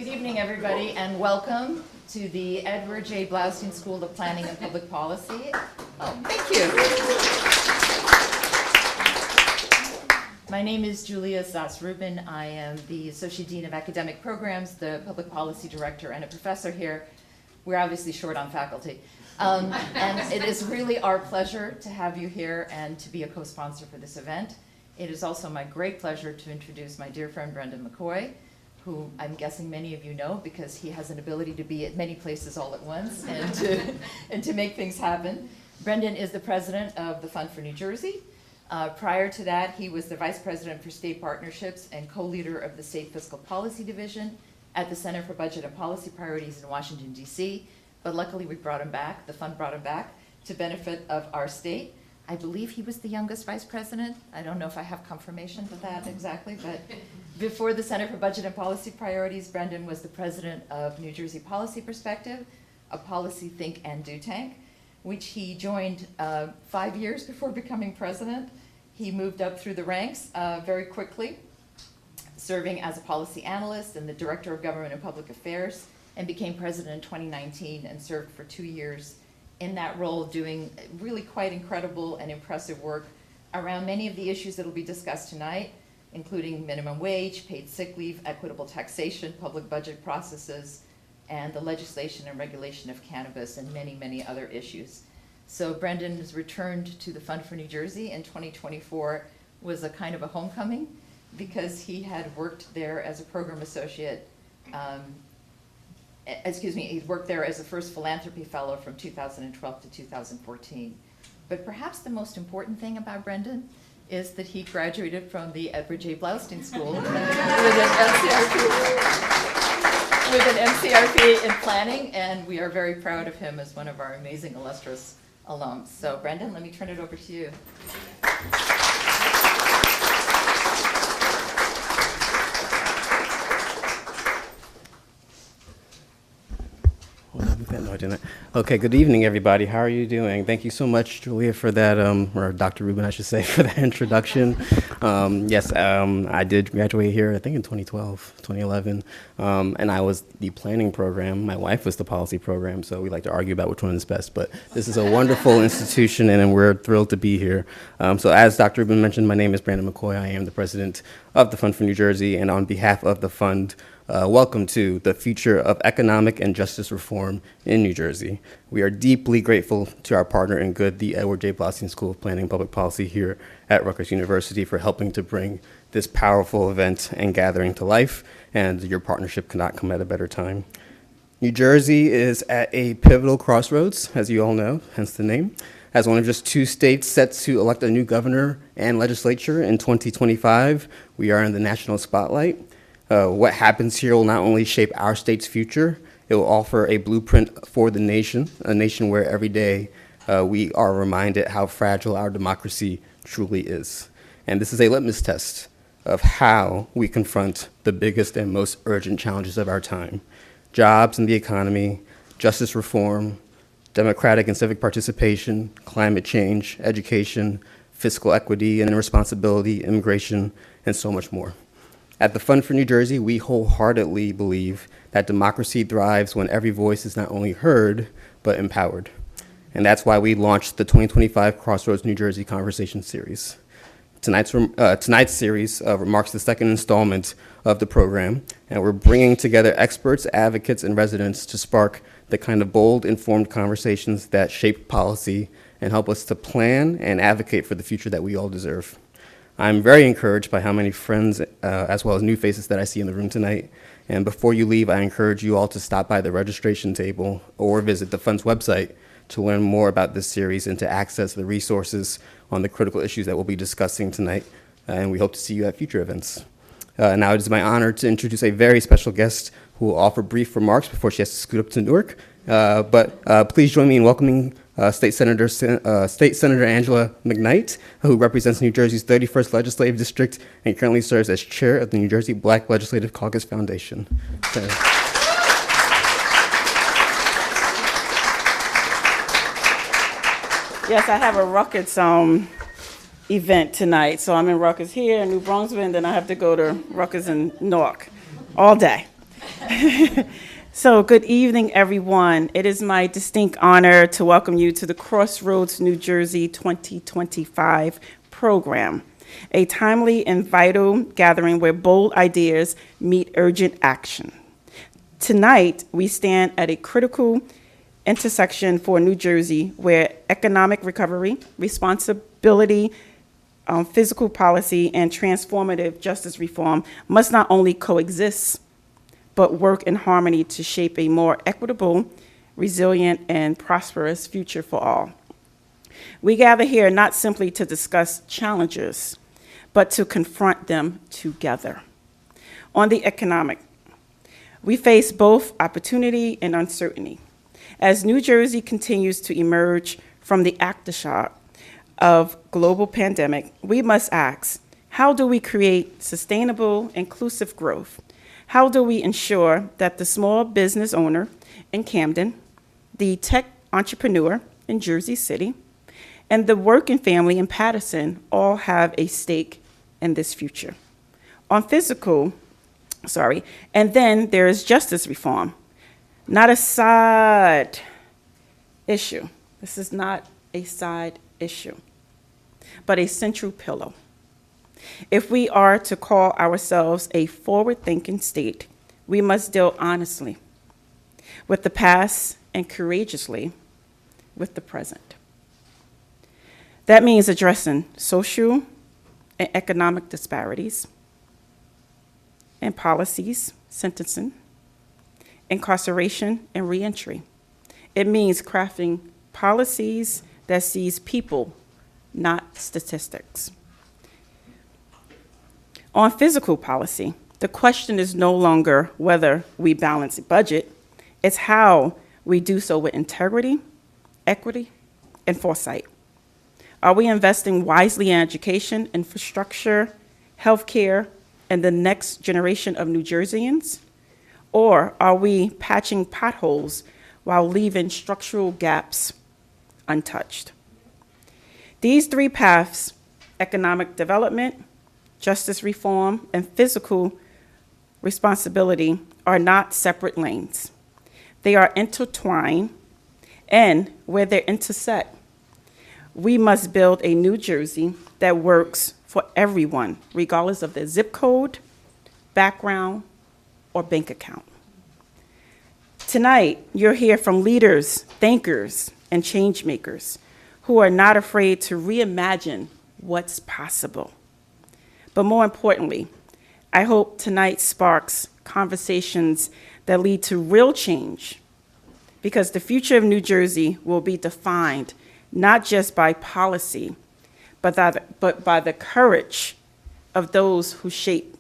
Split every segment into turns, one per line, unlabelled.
Good evening, everybody, and welcome to the Edward J. Blaustein School of Planning and Public Policy. Thank you. My name is Julia Sass-Rubin. I am the Associate Dean of Academic Programs, the Public Policy Director, and a professor here. We're obviously short on faculty. And it is really our pleasure to have you here and to be a co-sponsor for this event. It is also my great pleasure to introduce my dear friend Brendan McCoy, who I'm guessing many of you know because he has an ability to be at many places all at once and to make things happen. Brendan is the president of the Fund for New Jersey. Prior to that, he was the vice president for state partnerships and co-leader of the State Fiscal Policy Division at the Center for Budget and Policy Priorities in Washington, D.C. But luckily we brought him back, the fund brought him back to benefit of our state. I believe he was the youngest vice president. I don't know if I have confirmation of that exactly, but before the Center for Budget and Policy Priorities, Brendan was the president of New Jersey Policy Perspective, a policy think and do tank, which he joined 5 years before becoming president. He moved up through the ranks very quickly, serving as a policy analyst and the director of government and public affairs, and became president in 2019 and served for 2 years in that role, doing really quite incredible and impressive work around many of the issues that will be discussed tonight, including minimum wage, paid sick leave, equitable taxation, public budget processes, and the legislation and regulation of cannabis, and many, many other issues. So Brendan has returned to the Fund for New Jersey, and 2024 was a kind of a homecoming because he had worked there as a program associate he worked there as a first philanthropy fellow from 2012 to 2014. But perhaps the most important thing about Brendan is that he graduated from the Edward J. Blaustein School with an MCRP in planning, and we are very proud of him as one of our amazing, illustrious alums. So Brendan, let me turn it over to you.
No, I didn't. Okay, good evening, everybody. How are you doing? Thank you so much, Julia, for that, or Dr. Rubin, I should say, for that introduction. Yes, I did graduate here, I think in 2012, 2011, and I was the planning program. My wife was the policy program, so we like to argue about which one is best, but this is a wonderful institution, and we're thrilled to be here. So as Dr. Rubin mentioned, my name is Brandon McCoy. I am the president of the Fund for New Jersey, and on behalf of the fund, welcome to the future of economic and justice reform in New Jersey. We are deeply grateful to our partner in good, the Edward J. Blaustein School of Planning and Public Policy here at Rutgers University, for helping to bring this powerful event and gathering to life, and your partnership could not come at a better time. New Jersey is at a pivotal crossroads, as you all know, hence the name. As one of just 2 states set to elect a new governor and legislature in 2025, we are in the national spotlight. What happens here will not only shape our state's future, it will offer a blueprint for the nation, a nation where every day we are reminded how fragile our democracy truly is. And this is a litmus test of how we confront the biggest and most urgent challenges of our time: jobs and the economy, justice reform, democratic and civic participation, climate change, education, fiscal equity and responsibility, immigration, and so much more. At the Fund for New Jersey, we wholeheartedly believe that democracy thrives when every voice is not only heard, but empowered. And that's why we launched the 2025 Crossroads New Jersey Conversation Series. Tonight's series marks the second installment of the program, and we're bringing together experts, advocates, and residents to spark the kind of bold, informed conversations that shape policy and help us to plan and advocate for the future that we all deserve. I'm very encouraged by how many friends, as well as new faces that I see in the room tonight. And before you leave, I encourage you all to stop by the registration table or visit the Fund's website to learn more about this series and to access the resources on the critical issues that we'll be discussing tonight. And we hope to see you at future events. Now it is my honor to introduce a very special guest who will offer brief remarks before she has to scoot up to Newark. But please join me in welcoming State Senator Angela McKnight, who represents New Jersey's 31st Legislative District and currently serves as chair of the New Jersey Black Legislative Caucus Foundation.
Yes, I have a Ruckus event tonight. So I'm in Ruckus here in New Brunswick, and then I have to go to Ruckus in Newark all day. So good evening, everyone. It is my distinct honor to welcome you to the Crossroads, New Jersey 2025 program, a timely and vital gathering where bold ideas meet urgent action. Tonight, we stand at a critical intersection for New Jersey where economic recovery, responsibility, fiscal policy, and transformative justice reform must not only coexist, but work in harmony to shape a more equitable, resilient, and prosperous future for all. We gather here not simply to discuss challenges, but to confront them together. On the economic, we face both opportunity and uncertainty. As New Jersey continues to emerge from the aftershock of global pandemic, we must ask, how do we create sustainable, inclusive growth? How do we ensure that the small business owner in Camden, the tech entrepreneur in Jersey City, and the working family in Paterson all have a stake in this future? On fiscal, and then there is justice reform, not a side issue. This is not a side issue, but a central pillar. If we are to call ourselves a forward-thinking state, we must deal honestly with the past and courageously with the present. That means addressing social and economic disparities and policies, sentencing, incarceration, and reentry. It means crafting policies that sees people, not statistics. On fiscal policy, the question is no longer whether we balance a budget, it's how we do so with integrity, equity, and foresight. Are we investing wisely in education, infrastructure, healthcare, and the next generation of New Jerseyans? Or are we patching potholes while leaving structural gaps untouched? These three paths, economic development, justice reform, and fiscal responsibility, are not separate lanes. They are intertwined, and where they intersect, we must build a New Jersey that works for everyone, regardless of their zip code, background, or bank account. Tonight, you'll hear from leaders, thinkers, and change makers who are not afraid to reimagine what's possible. But more importantly, I hope tonight sparks conversations that lead to real change, because the future of New Jersey will be defined not just by policy, but by the courage of those who shape.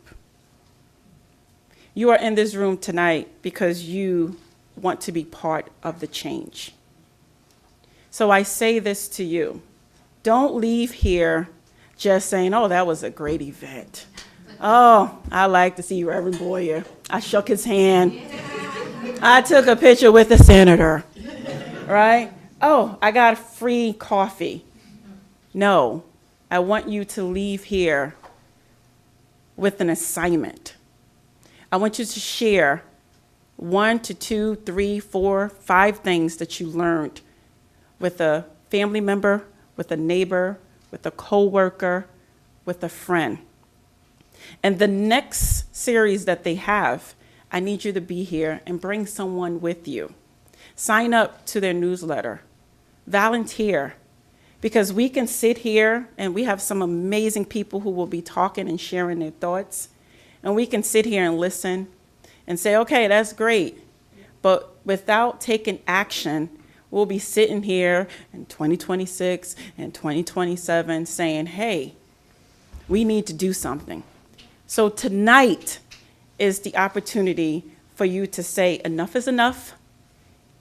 You are in this room tonight because you want to be part of the change. So I say this to you, don't leave here just saying, oh, that was a great event. Oh, I like to see Reverend Boyer. I shook his hand. I took a picture with the senator, right? Oh, I got free coffee. No, I want you to leave here with an assignment. I want you to share 1 to 2, 3, 4, 5 things that you learned with a family member, with a neighbor, with a coworker, with a friend. And the next series that they have, I need you to be here and bring someone with you. Sign up to their newsletter. Volunteer. Because we can sit here and we have some amazing people who will be talking and sharing their thoughts. And we can sit here and listen and say, okay, that's great. But without taking action, we'll be sitting here in 2026 and 2027 saying, hey, we need to do something. So tonight is the opportunity for you to say enough is enough.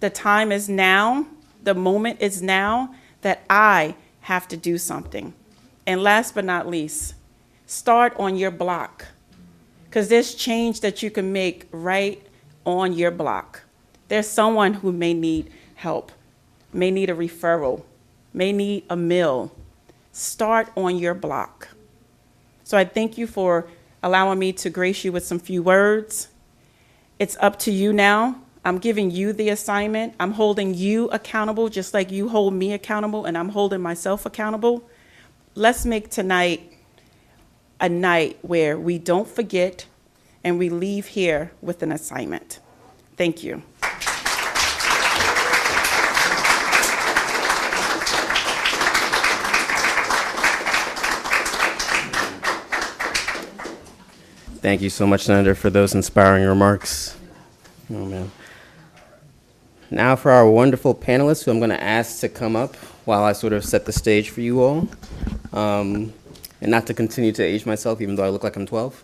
The time is now. The moment is now that I have to do something. And last but not least, start on your block, because there's change that you can make right on your block. There's someone who may need help, may need a referral, may need a meal. Start on your block. So I thank you for allowing me to grace you with some few words. It's up to you now. I'm giving you the assignment. I'm holding you accountable, just like you hold me accountable, and I'm holding myself accountable. Let's make tonight a night where we don't forget and we leave here with an assignment. Thank you.
Thank you so much, Senator, for those inspiring remarks. Oh, man. Now for our wonderful panelists, who I'm going to ask to come up while I sort of set the stage for you all. And not to continue to age myself, even though I look like I'm 12.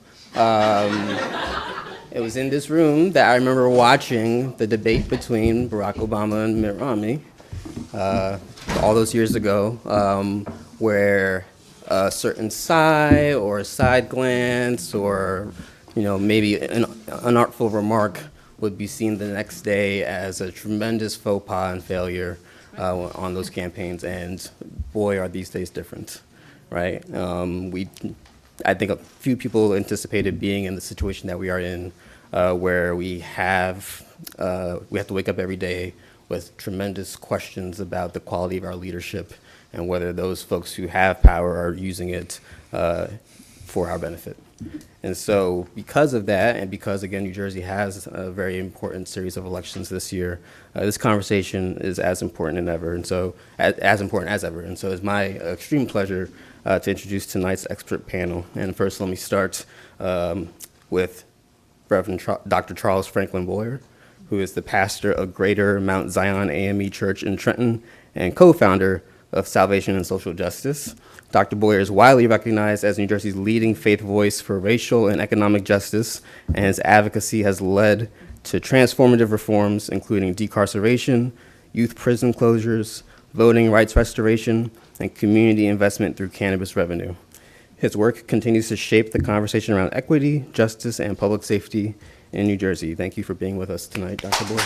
It was in this room that I remember watching the debate between Barack Obama and Mitt Romney all those years ago, where a certain sigh or a side glance or, maybe an unartful remark would be seen the next day as a tremendous faux pas and failure on those campaigns. And boy, are these days different, right? I think a few people anticipated being in the situation that we are in, where we have to wake up every day with tremendous questions about the quality of our leadership and whether those folks who have power are using it for our benefit. And so because of that, and because, again, New Jersey has a very important series of elections this year, this conversation is as important as ever. And so it's my extreme pleasure to introduce tonight's expert panel. And first, let me start with Reverend Dr. Charles Franklin Boyer, who is the pastor of Greater Mount Zion AME Church in Trenton and co-founder of Salvation and Social Justice. Dr. Boyer is widely recognized as New Jersey's leading faith voice for racial and economic justice, and his advocacy has led to transformative reforms, including decarceration, youth prison closures, voting rights restoration, and community investment through cannabis revenue. His work continues to shape the conversation around equity, justice, and public safety in New Jersey. Thank you for being with us tonight, Dr. Boyer.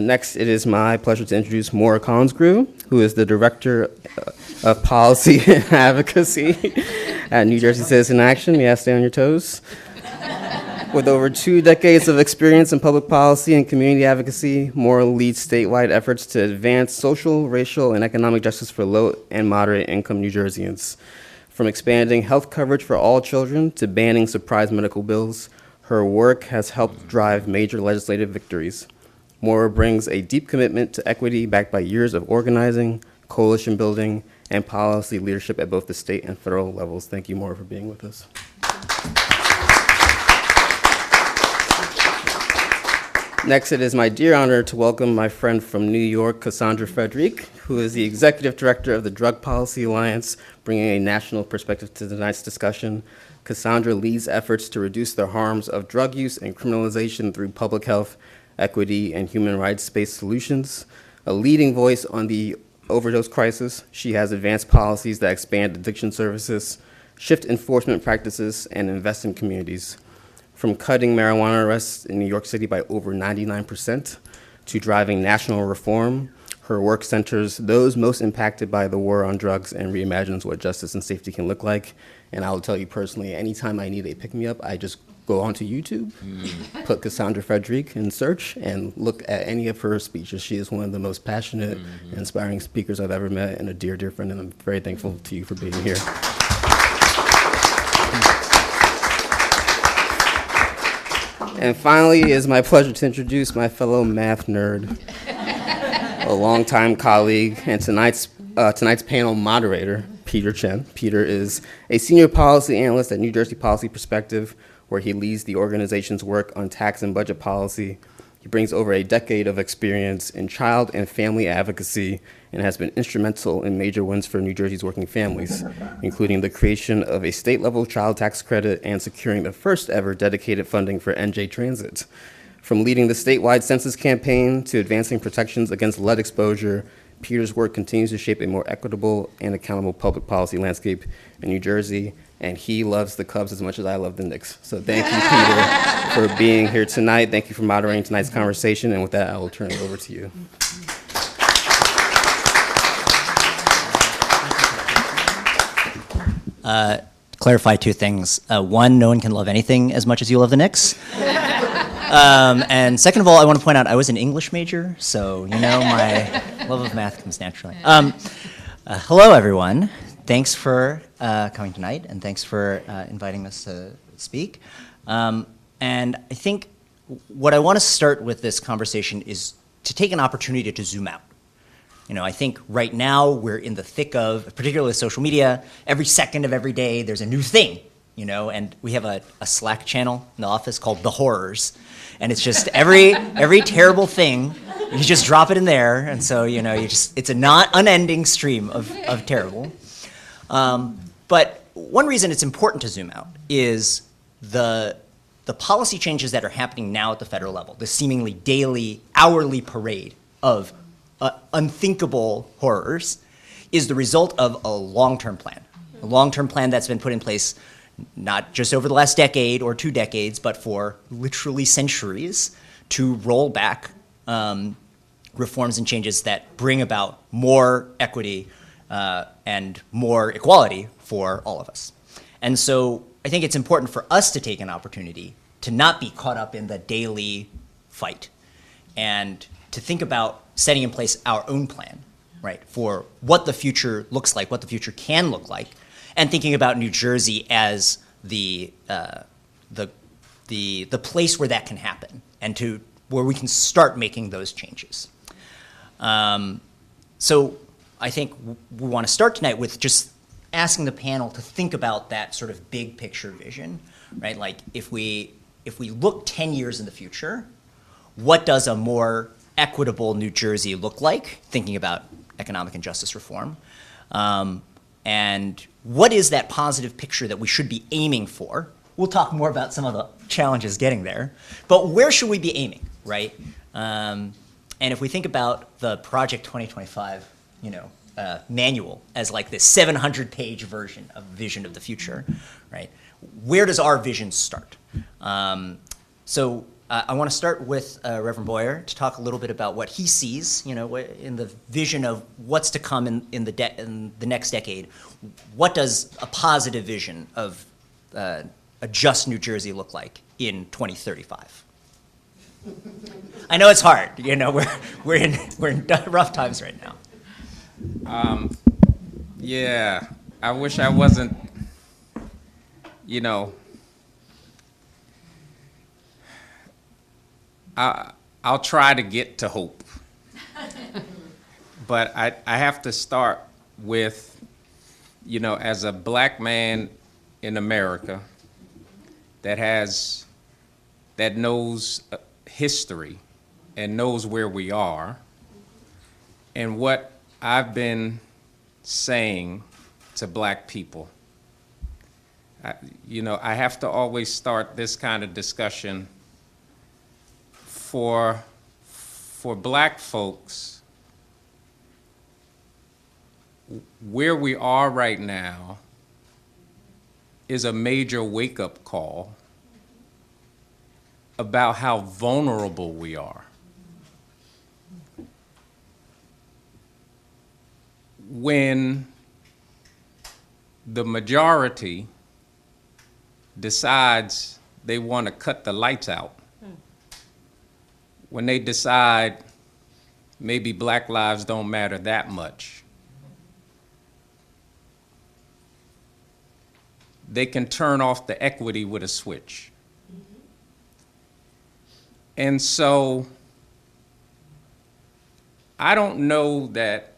Next, it is my pleasure to introduce Maura Collinsgrew, who is the Director of Policy and Advocacy at New Jersey Citizen Action. May I stay on your toes? With over 2 decades of experience in public policy and community advocacy, Maura leads statewide efforts to advance social, racial, and economic justice for low and moderate income New Jerseyans. From expanding health coverage for all children to banning surprise medical bills, her work has helped drive major legislative victories. Maura brings a deep commitment to equity backed by years of organizing, coalition building, and policy leadership at both the state and federal levels. Thank you, Maura, for being with us. Next, it is my dear honor to welcome my friend from New York, Cassandra Frederick, who is the Executive Director of the Drug Policy Alliance, bringing a national perspective to tonight's discussion. Cassandra leads efforts to reduce the harms of drug use and criminalization through public health, equity, and human rights-based solutions. A leading voice on the overdose crisis, she has advanced policies that expand addiction services, shift enforcement practices, and invest in communities. From cutting marijuana arrests in New York City by over 99% to driving national reform, her work centers those most impacted by the war on drugs and reimagines what justice and safety can look like. And I will tell you personally, anytime I need a pick-me-up, I just go onto YouTube, put Cassandra Frederick in search, and look at any of her speeches. She is one of the most passionate, inspiring speakers I've ever met, and a dear, dear friend, and I'm very thankful to you for being here. And finally, it is my pleasure to introduce my fellow math nerd, a longtime colleague, and tonight's panel moderator, Peter Chen. Peter is a senior policy analyst at New Jersey Policy Perspective, where he leads the organization's work on tax and budget policy. He brings over a decade of experience in child and family advocacy and has been instrumental in major wins for New Jersey's working families, including the creation of a state-level child tax credit and securing the first ever dedicated funding for NJ Transit. From leading the statewide census campaign to advancing protections against lead exposure, Peter's work continues to shape a more equitable and accountable public policy landscape in New Jersey, and he loves the Cubs as much as I love the Knicks. So thank you, Peter, for being here tonight. Thank you for moderating tonight's conversation, and with that, I will turn it over to you.
clarify two things. One, no one can love anything as much as you love the Knicks. And second of all, I want to point out I was an English major, so my love of math comes naturally. Hello, everyone. Thanks for coming tonight, and thanks for inviting us to speak. And I think what I want to start with this conversation is to take an opportunity to zoom out. I think right now we're in the thick of, particularly social media, every second of every day there's a new thing, and we have a Slack channel in the office called The Horrors. And it's just every terrible thing, you just drop it in there, and so, it's a not unending stream of terrible. But one reason it's important to zoom out is the policy changes that are happening now at the federal level, the seemingly daily, hourly parade of unthinkable horrors, is the result of a long-term plan that's been put in place not just over the last decade or 2 decades, but for literally centuries, to roll back reforms and changes that bring about more equity and more equality for all of us. And so I think it's important for us to take an opportunity to not be caught up in the daily fight and to think about setting in place our own plan, right, for what the future looks like, what the future can look like, and thinking about New Jersey as the place where that can happen, and where we can start making those changes. So I think we want to start tonight with just asking the panel to think about that sort of big picture vision, right? Like if we look 10 years in the future, what does a more equitable New Jersey look like, thinking about economic and justice reform? And what is that positive picture that we should be aiming for? We'll talk more about some of the challenges getting there, but where should we be aiming, right? And if we think about the Project 2025, manual as like this 700-page version of vision of the future, right? Where does our vision start? So I want to start with Reverend Boyer to talk a little bit about what he sees, in the vision of what's to come in the next decade. What does a positive vision of a just New Jersey look like in 2035? I know it's hard. We're in rough times right now.
Yeah, I wish I wasn't. I'll try to get to hope. But I have to start with, as a black man in America that knows history and knows where we are, and what I've been saying to black people. I have to always start this kind of discussion for black folks. Where we are right now is a major wake-up call about how vulnerable we are. When the majority decides they want to cut the lights out, when they decide maybe black lives don't matter that much, they can turn off the equity with a switch. And so I don't know that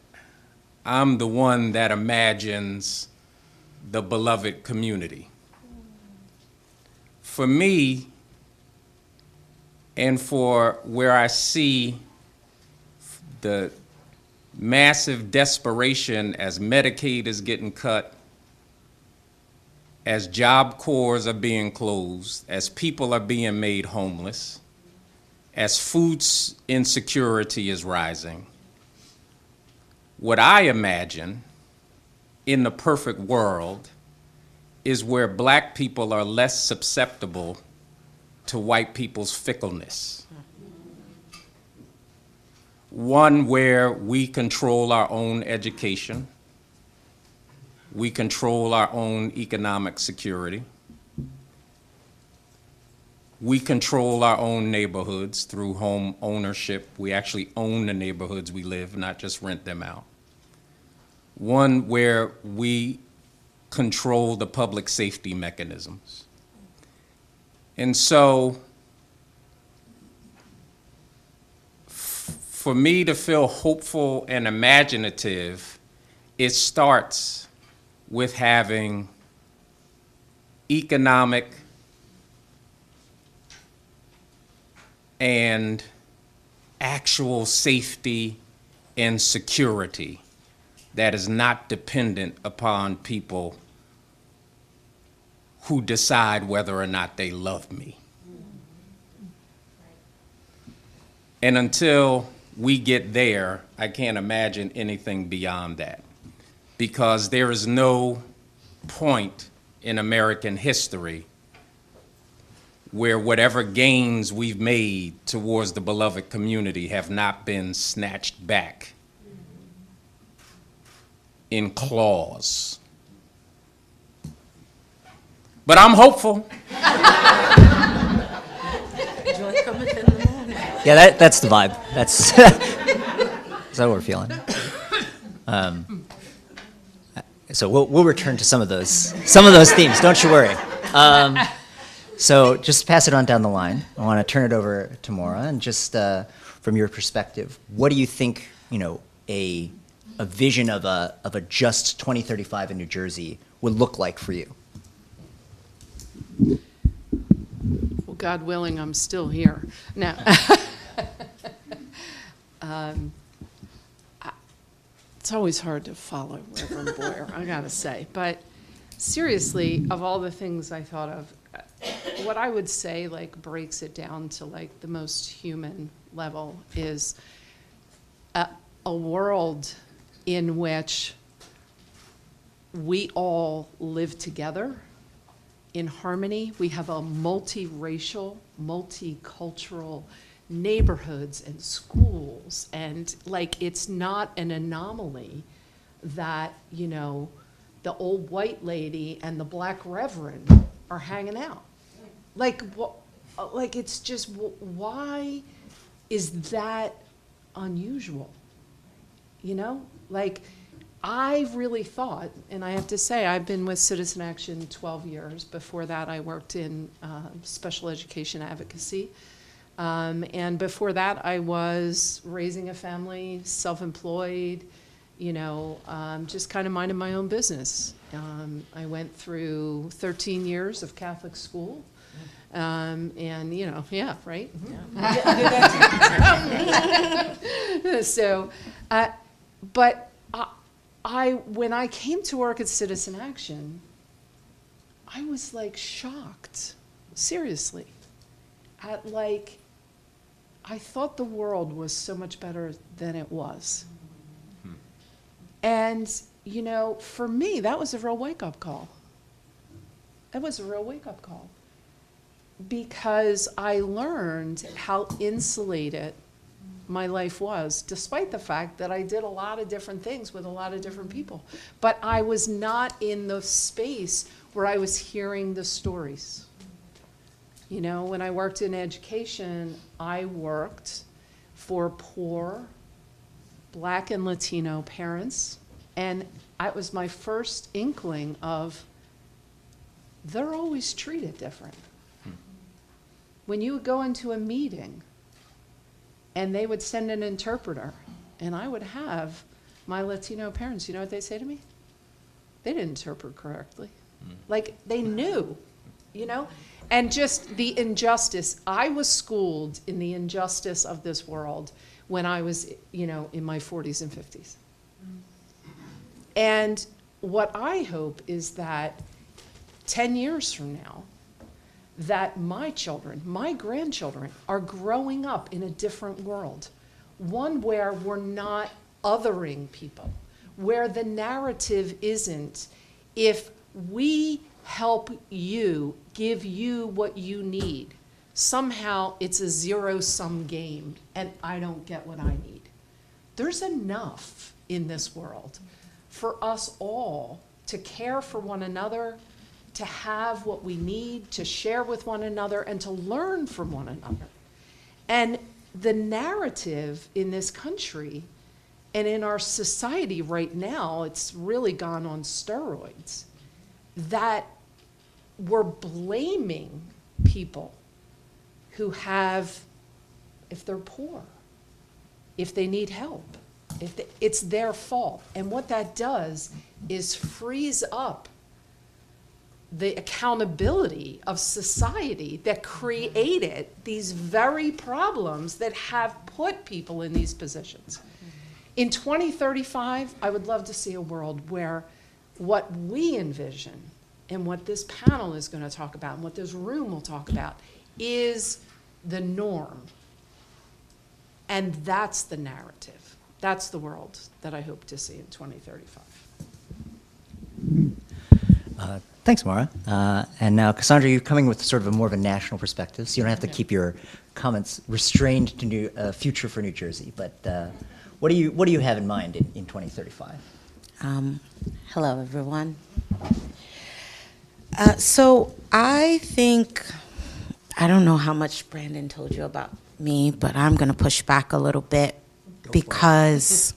I'm the one that imagines the beloved community. For me, and for where I see the massive desperation as Medicaid is getting cut, as Job Corps are being closed, as people are being made homeless, as food insecurity is rising, what I imagine in the perfect world is where black people are less susceptible to white people's fickleness. One where we control our own education, We control our own economic security. We control our own neighborhoods through home ownership. We actually own the neighborhoods we live, not just rent them out. One where we control the public safety mechanisms. And so, for me to feel hopeful and imaginative, it starts with having economic and actual safety and security that is not dependent upon people who decide whether or not they love me. And until we get there, I can't imagine anything beyond that, because there is no point in American history where whatever gains we've made towards the beloved community have not been snatched back in claws. But I'm hopeful.
Yeah, that's the vibe. That's that's what we're feeling. So we'll return to some of those themes. Don't you worry. So just pass it on down the line. I want to turn it over to Maura, and just from your perspective, what do you think, a vision of a just 2035 in New Jersey would look like for you?
Well, God willing, I'm still here. No. It's always hard to follow Reverend Boyer, I gotta say. But seriously, of all the things I thought of, what I would say breaks it down to the most human level is a world in which we all live together in harmony. We have a multiracial, multicultural neighborhoods and schools, and it's not an anomaly that the old white lady and the black reverend are hanging out. It's just, why is that unusual? I really thought, and I have to say, I've been with Citizen Action 12 years. Before that, I worked in special education advocacy. And before that, I was raising a family, self-employed, just kind of minding my own business. I went through 13 years of Catholic school. And, yeah, right? Yeah. So, but when I came to work at Citizen Action, I was shocked, seriously, at I thought the world was so much better than it was. And, for me, that was a real wake-up call. That was a real wake-up call. Because I learned how insulated my life was, despite the fact that I did a lot of different things with a lot of different people. But I was not in the space where I was hearing the stories. When I worked in education, I worked for poor Black and Latino parents, and it was my first inkling of they're always treated different. When you would go into a meeting and they would send an interpreter, and I would have my Latino parents, you know what they say to me? They didn't interpret correctly. They knew, And just the injustice. I was schooled in the injustice of this world when I was, in my 40s and 50s. And what I hope is that 10 years from now, that my children, my grandchildren, are growing up in a different world. One where we're not othering people, where the narrative isn't, if we help you, give you what you need, somehow it's a zero-sum game and I don't get what I need. There's enough in this world for us all to care for one another, to have what we need, to share with one another, and to learn from one another. And the narrative in this country and in our society right now, it's really gone on steroids, that we're blaming people who have, if they're poor, if they need help, it's their fault. And what that does is frees up the accountability of society that created these very problems that have put people in these positions. In 2035, I would love to see a world where what we envision and what this panel is going to talk about and what this room will talk about is the norm. And that's the narrative. That's the world that I hope to see in 2035.
Thanks, Maura. And now, Cassandra, you're coming with sort of a more of a national perspective, so you don't have to keep your comments restrained to future for New Jersey. But what do you have in mind in 2035?
Hello, everyone. So I think, I don't know how much Brandon told you about me, but I'm going to push back a little bit because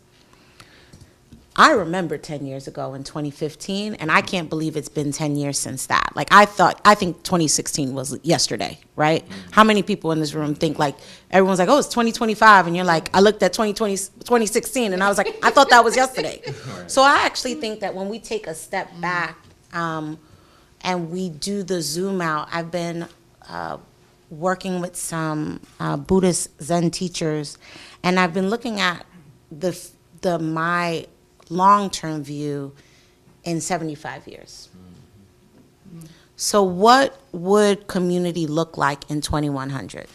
I remember 10 years ago in 2015, and I can't believe it's been 10 years since that. Like, I think 2016 was yesterday, right? How many people in this room think, like, everyone's like, oh, it's 2025, and you're like, I looked at 2016, and I was like, I thought that was yesterday. So I actually think that when we take a step back and we do the zoom out, I've been working with some Buddhist Zen teachers, and I've been looking at my long-term view in 75 years. So what would community look like in 2100?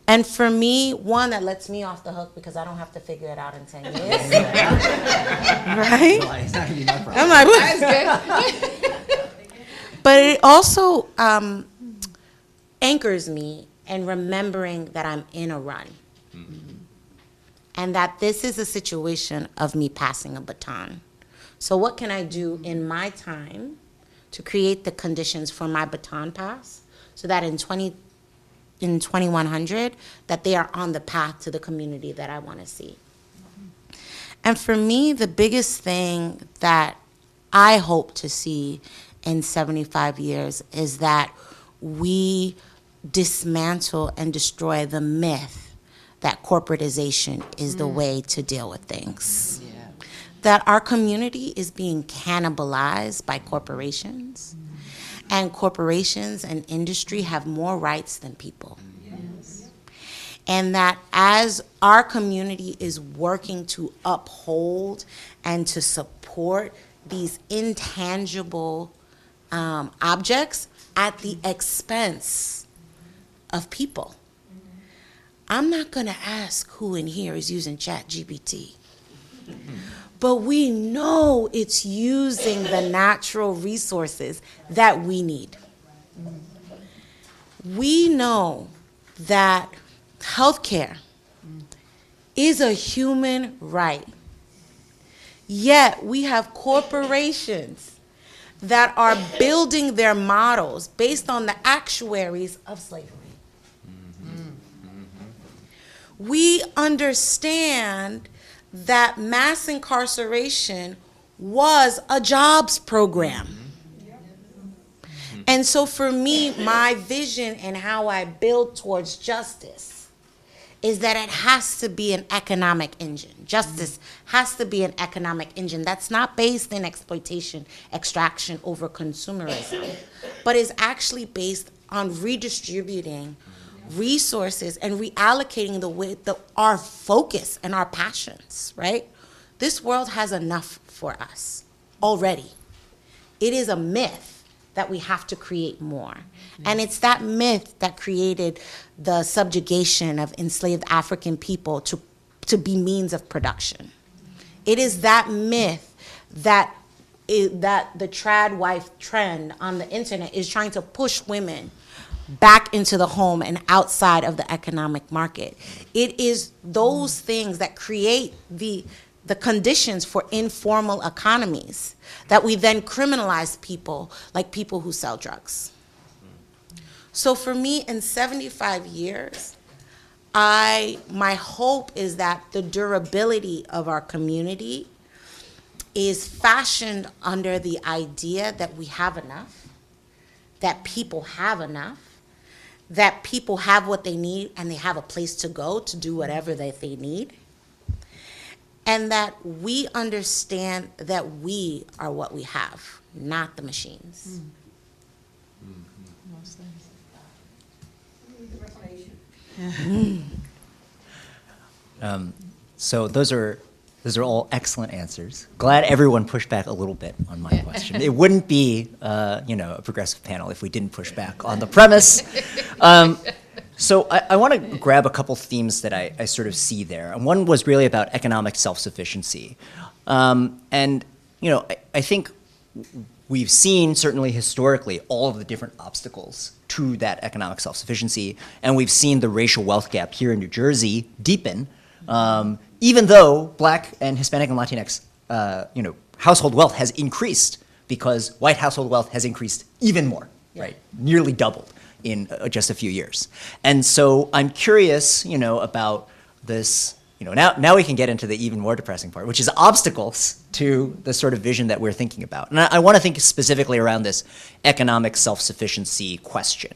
And for me, one that lets me off the hook because I don't have to figure it out in 10 years. Right? I'm like, what? But it also anchors me in remembering that I'm in a run. And that this is a situation of me passing a baton. So what can I do in my time to create the conditions for my baton pass so that in 2100, that they are on the path to the community that I want to see? And for me, the biggest thing that I hope to see in 75 years is that we dismantle and destroy the myth that corporatization is the way to deal with things. Yeah. That our community is being cannibalized by corporations, and corporations and industry have more rights than people. Yes. And that as our community is working to uphold and to support these intangible objects at the expense of people. I'm not going to ask who in here is using ChatGPT, but we know it's using the natural resources that we need. We know that healthcare is a human right, yet we have corporations that are building their models based on the actuaries of slavery. We understand that mass incarceration was a jobs program. And so for me, my vision and how I build towards justice is that it has to be an economic engine. Justice has to be an economic engine that's not based in exploitation, extraction over consumerism, but is actually based on redistributing resources and reallocating our focus and our passions, right? This world has enough for us already. It is a myth that we have to create more. And it's that myth that created the subjugation of enslaved African people to be means of production. It is that myth that the trad wife trend on the internet is trying to push women back into the home and outside of the economic market. It is those things that create the the conditions for informal economies, that we then criminalize people like people who sell drugs. So for me, in 75 years, my hope is that the durability of our community is fashioned under the idea that we have enough, that people have enough, that people have what they need and they have a place to go to do whatever that they need, and that we understand that we are what we have, not the machines.
So those are all excellent answers. Glad everyone pushed back a little bit on my question. It wouldn't be, a progressive panel if we didn't push back on the premise. So I want to grab a couple themes that I sort of see there. And one was really about economic self-sufficiency. I think we've seen, certainly historically, all of the different obstacles to that economic self-sufficiency. And we've seen the racial wealth gap here in New Jersey deepen. Even though Black and Hispanic and Latinx, household wealth has increased because white household wealth has increased even more, right? Nearly doubled in just a few years. And so I'm curious, about this, now we can get into the even more depressing part, which is obstacles to the sort of vision that we're thinking about. And I want to think specifically around this economic self-sufficiency question.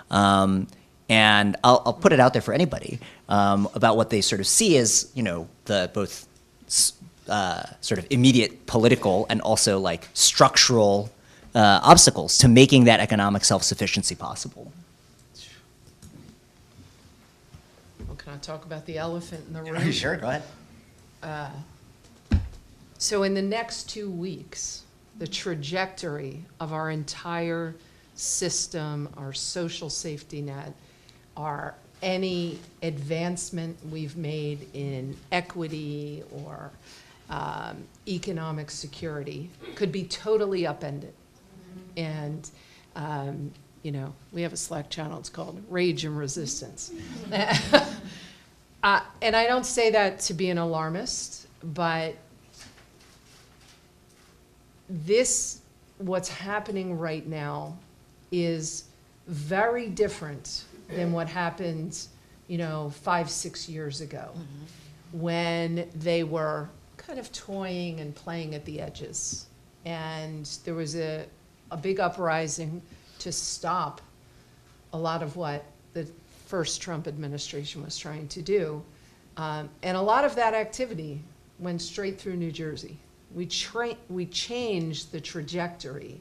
And I'll put it out there for anybody about what they sort of see as, the both sort of immediate political and also like structural obstacles to making that economic self-sufficiency possible.
Well, can I talk about the elephant in the room?
Sure, go ahead.
So in the next 2 weeks, the trajectory of our entire system, our social safety net, any advancement we've made in equity or economic security could be totally upended. And, we have a Slack channel, it's called Rage and Resistance. And I don't say that to be an alarmist, but what's happening right now is very different than what happened, 5-6 years ago, when they were kind of toying and playing at the edges. And there was a big uprising to stop a lot of what the first Trump administration was trying to do. And a lot of that activity went straight through New Jersey. We changed the trajectory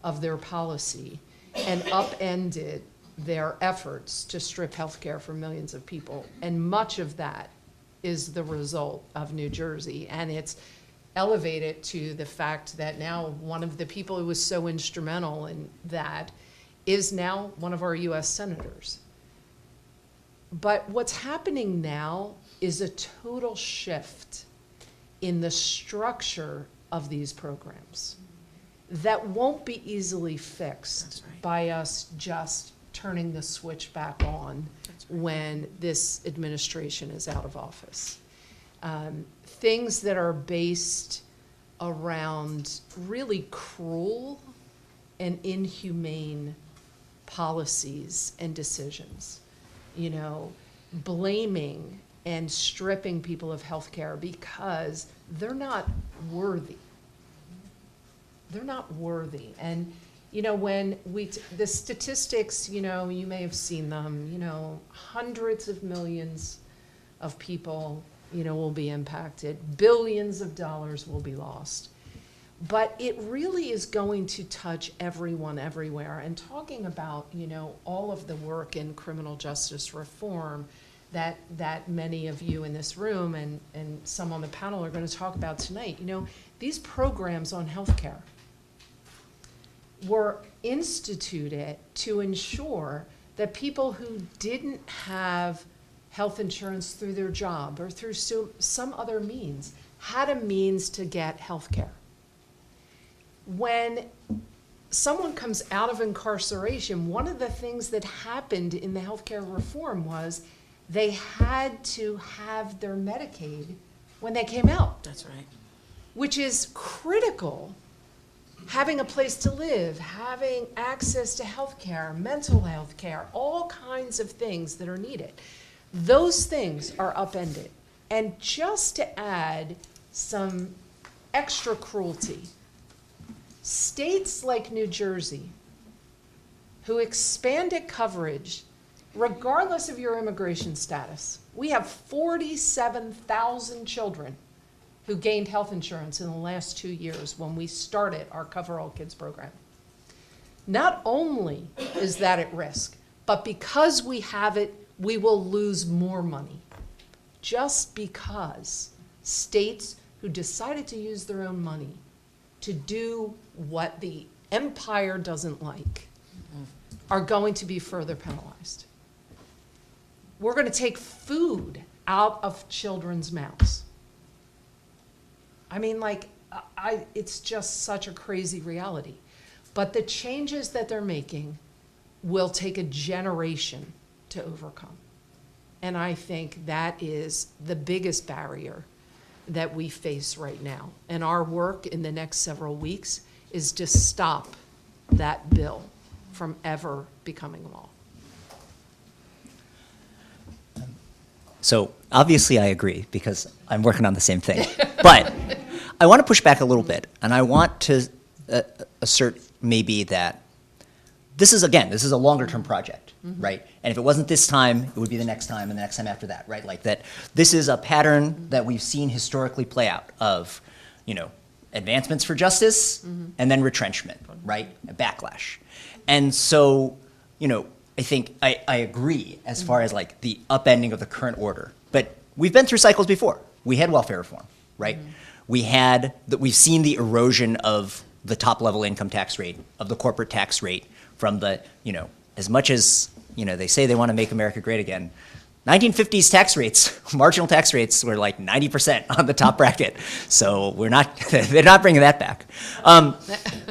of their policy and upended their efforts to strip health care from millions of people. And much of that is the result of New Jersey. And it's elevated to the fact that now one of the people who was so instrumental in that is now one of our US senators. But what's happening now is a total shift in the structure of these programs that won't be easily fixed by us just turning the switch back on when this administration is out of office. Things that are based around really cruel and inhumane policies and decisions, blaming and stripping people of health care because they're not worthy. They're not worthy. And when the statistics, you may have seen them, hundreds of millions of people, will be impacted. Billions of dollars will be lost. But it really is going to touch everyone everywhere. And talking about, all of the work in criminal justice reform that many of you in this room and some on the panel are going to talk about tonight, these programs on healthcare were instituted to ensure that people who didn't have health insurance through their job or through some other means had a means to get health care. When someone comes out of incarceration, one of the things that happened in the healthcare reform was they had to have their Medicaid when they came out,
That's right.
which is critical. Having a place to live, having access to health care, mental health care, all kinds of things that are needed. Those things are upended. And just to add some extra cruelty, states like New Jersey, who expanded coverage regardless of your immigration status, we have 47,000 children who gained health insurance in the last 2 years when we started our Cover All Kids program. Not only is that at risk, but because we have it, we will lose more money. Just because states who decided to use their own money to do what the empire doesn't like are going to be further penalized. We're going to take food out of children's mouths. I mean, like, it's just such a crazy reality. But the changes that they're making will take a generation to overcome. And I think that is the biggest barrier that we face right now. And our work in the next several weeks is to stop that bill from ever becoming law.
So obviously I agree because I'm working on the same thing. But I want to push back a little bit, and I want to assert maybe that this is a longer-term project, right? And if it wasn't this time, it would be the next time and the next time after that, right? Like that this is a pattern that we've seen historically play out of, advancements for justice and then retrenchment, right? A backlash. And so, I think I agree as far as like the upending of the current order. But we've been through cycles before. We had welfare reform, right? We've seen the erosion of the top level income tax rate, of the corporate tax rate from the, as much as, they say they want to make America great again. 1950s tax rates, marginal tax rates were like 90% on the top bracket. So they're not bringing that back.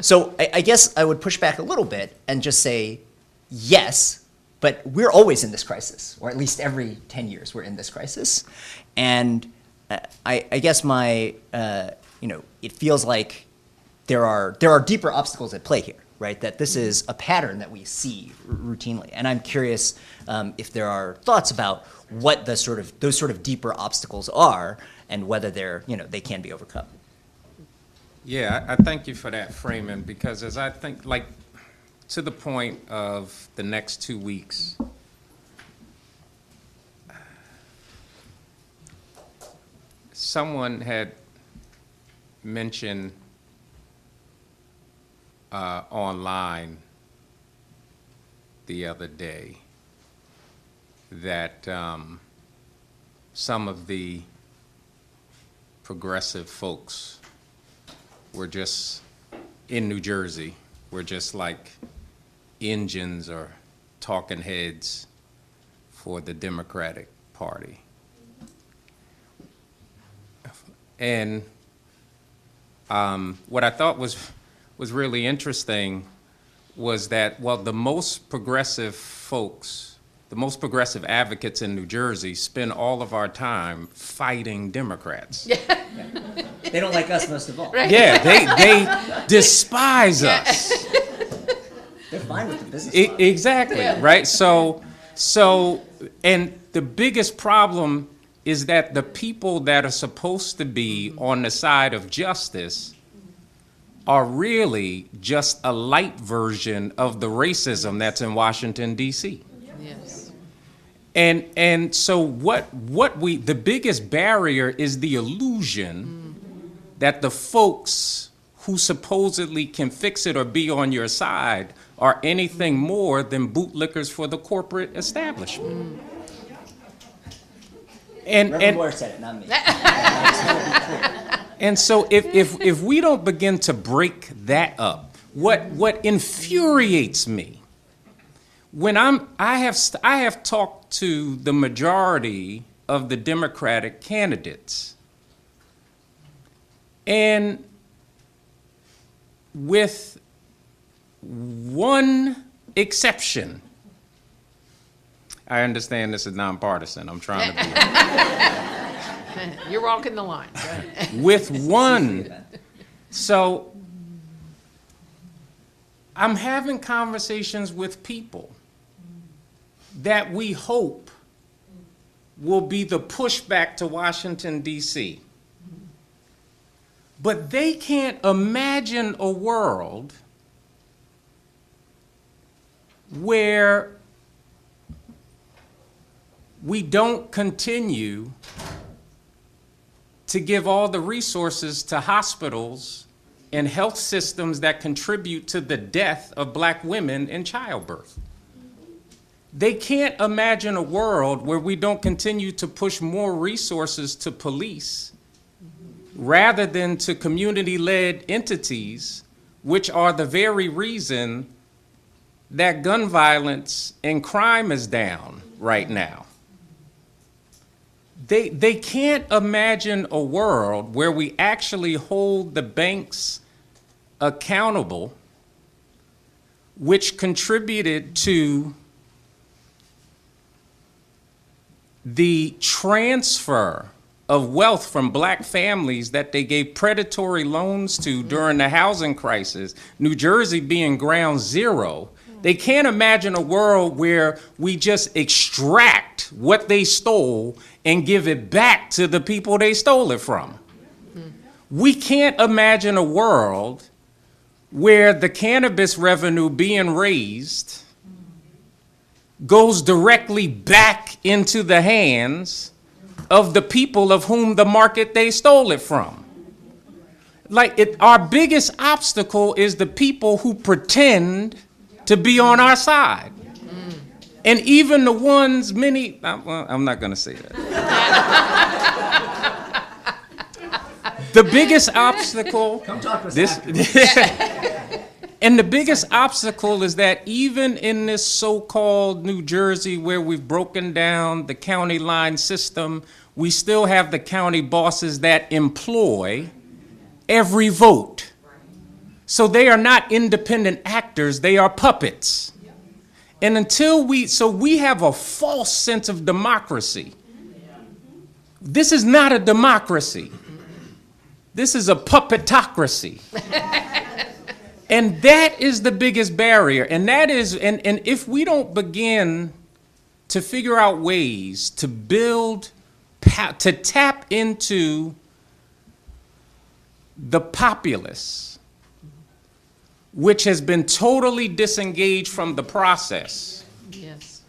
So I guess I would push back a little bit and just say, yes, but we're always in this crisis, or at least every 10 years we're in this crisis. And I guess it feels like there are deeper obstacles at play here, right? That this is a pattern that we see routinely. And I'm curious if there are thoughts about what those sort of deeper obstacles are and whether they can be overcome.
Yeah, I thank you for that framing, because as I think, like, to the point of the next 2 weeks, someone had mentioned online the other day that some of the progressive folks were just in New Jersey, were just like engines or talking heads for the Democratic Party. And what I thought was really interesting was that, well, the most progressive folks, the most progressive advocates in New Jersey spend all of our time fighting Democrats.
Yeah.
They don't like us most of all.
Right.
Yeah, they despise us.
They're fine with the business.
Exactly,
Yeah.
right? So, and the biggest problem is that the people that are supposed to be on the side of justice are really just a light version of the racism that's in Washington, D.C.
Yes.
And so the biggest barrier is the illusion that the folks who supposedly can fix it or be on your side are anything more than bootlickers for the corporate establishment.
Reverend Moore said it, not me.
And so if we don't begin to break that up, what infuriates me when I have talked to the majority of the Democratic candidates, and with one exception, I understand this is nonpartisan. I'm trying to be.
You're walking the line. Right?
with one. So I'm having conversations with people that we hope will be the pushback to Washington, D.C. But they can't imagine a world where we don't continue to give all the resources to hospitals and health systems that contribute to the death of black women in childbirth. They can't imagine a world where we don't continue to push more resources to police rather than to community-led entities, which are the very reason that gun violence and crime is down right now. They can't imagine a world where we actually hold the banks accountable, which contributed to the transfer of wealth from black families that they gave predatory loans to during the housing crisis, New Jersey being ground zero. They can't imagine a world where we just extract what they stole and give it back to the people they stole it from. We can't imagine a world where the cannabis revenue being raised goes directly back into the hands of the people of whom the market they stole it from. Our biggest obstacle is the people who pretend to be on our side. And even the ones I'm not gonna say that. The biggest obstacle, and the biggest obstacle is that even in this so-called New Jersey where we've broken down the county line system, we still have the county bosses that employ every vote. So they are not independent actors, they are puppets. And until we have a false sense of democracy. This is not a democracy. This is a puppetocracy. And that is the biggest barrier. And if we don't begin to figure out ways to to tap into the populace, which has been totally disengaged from the process,
Yes.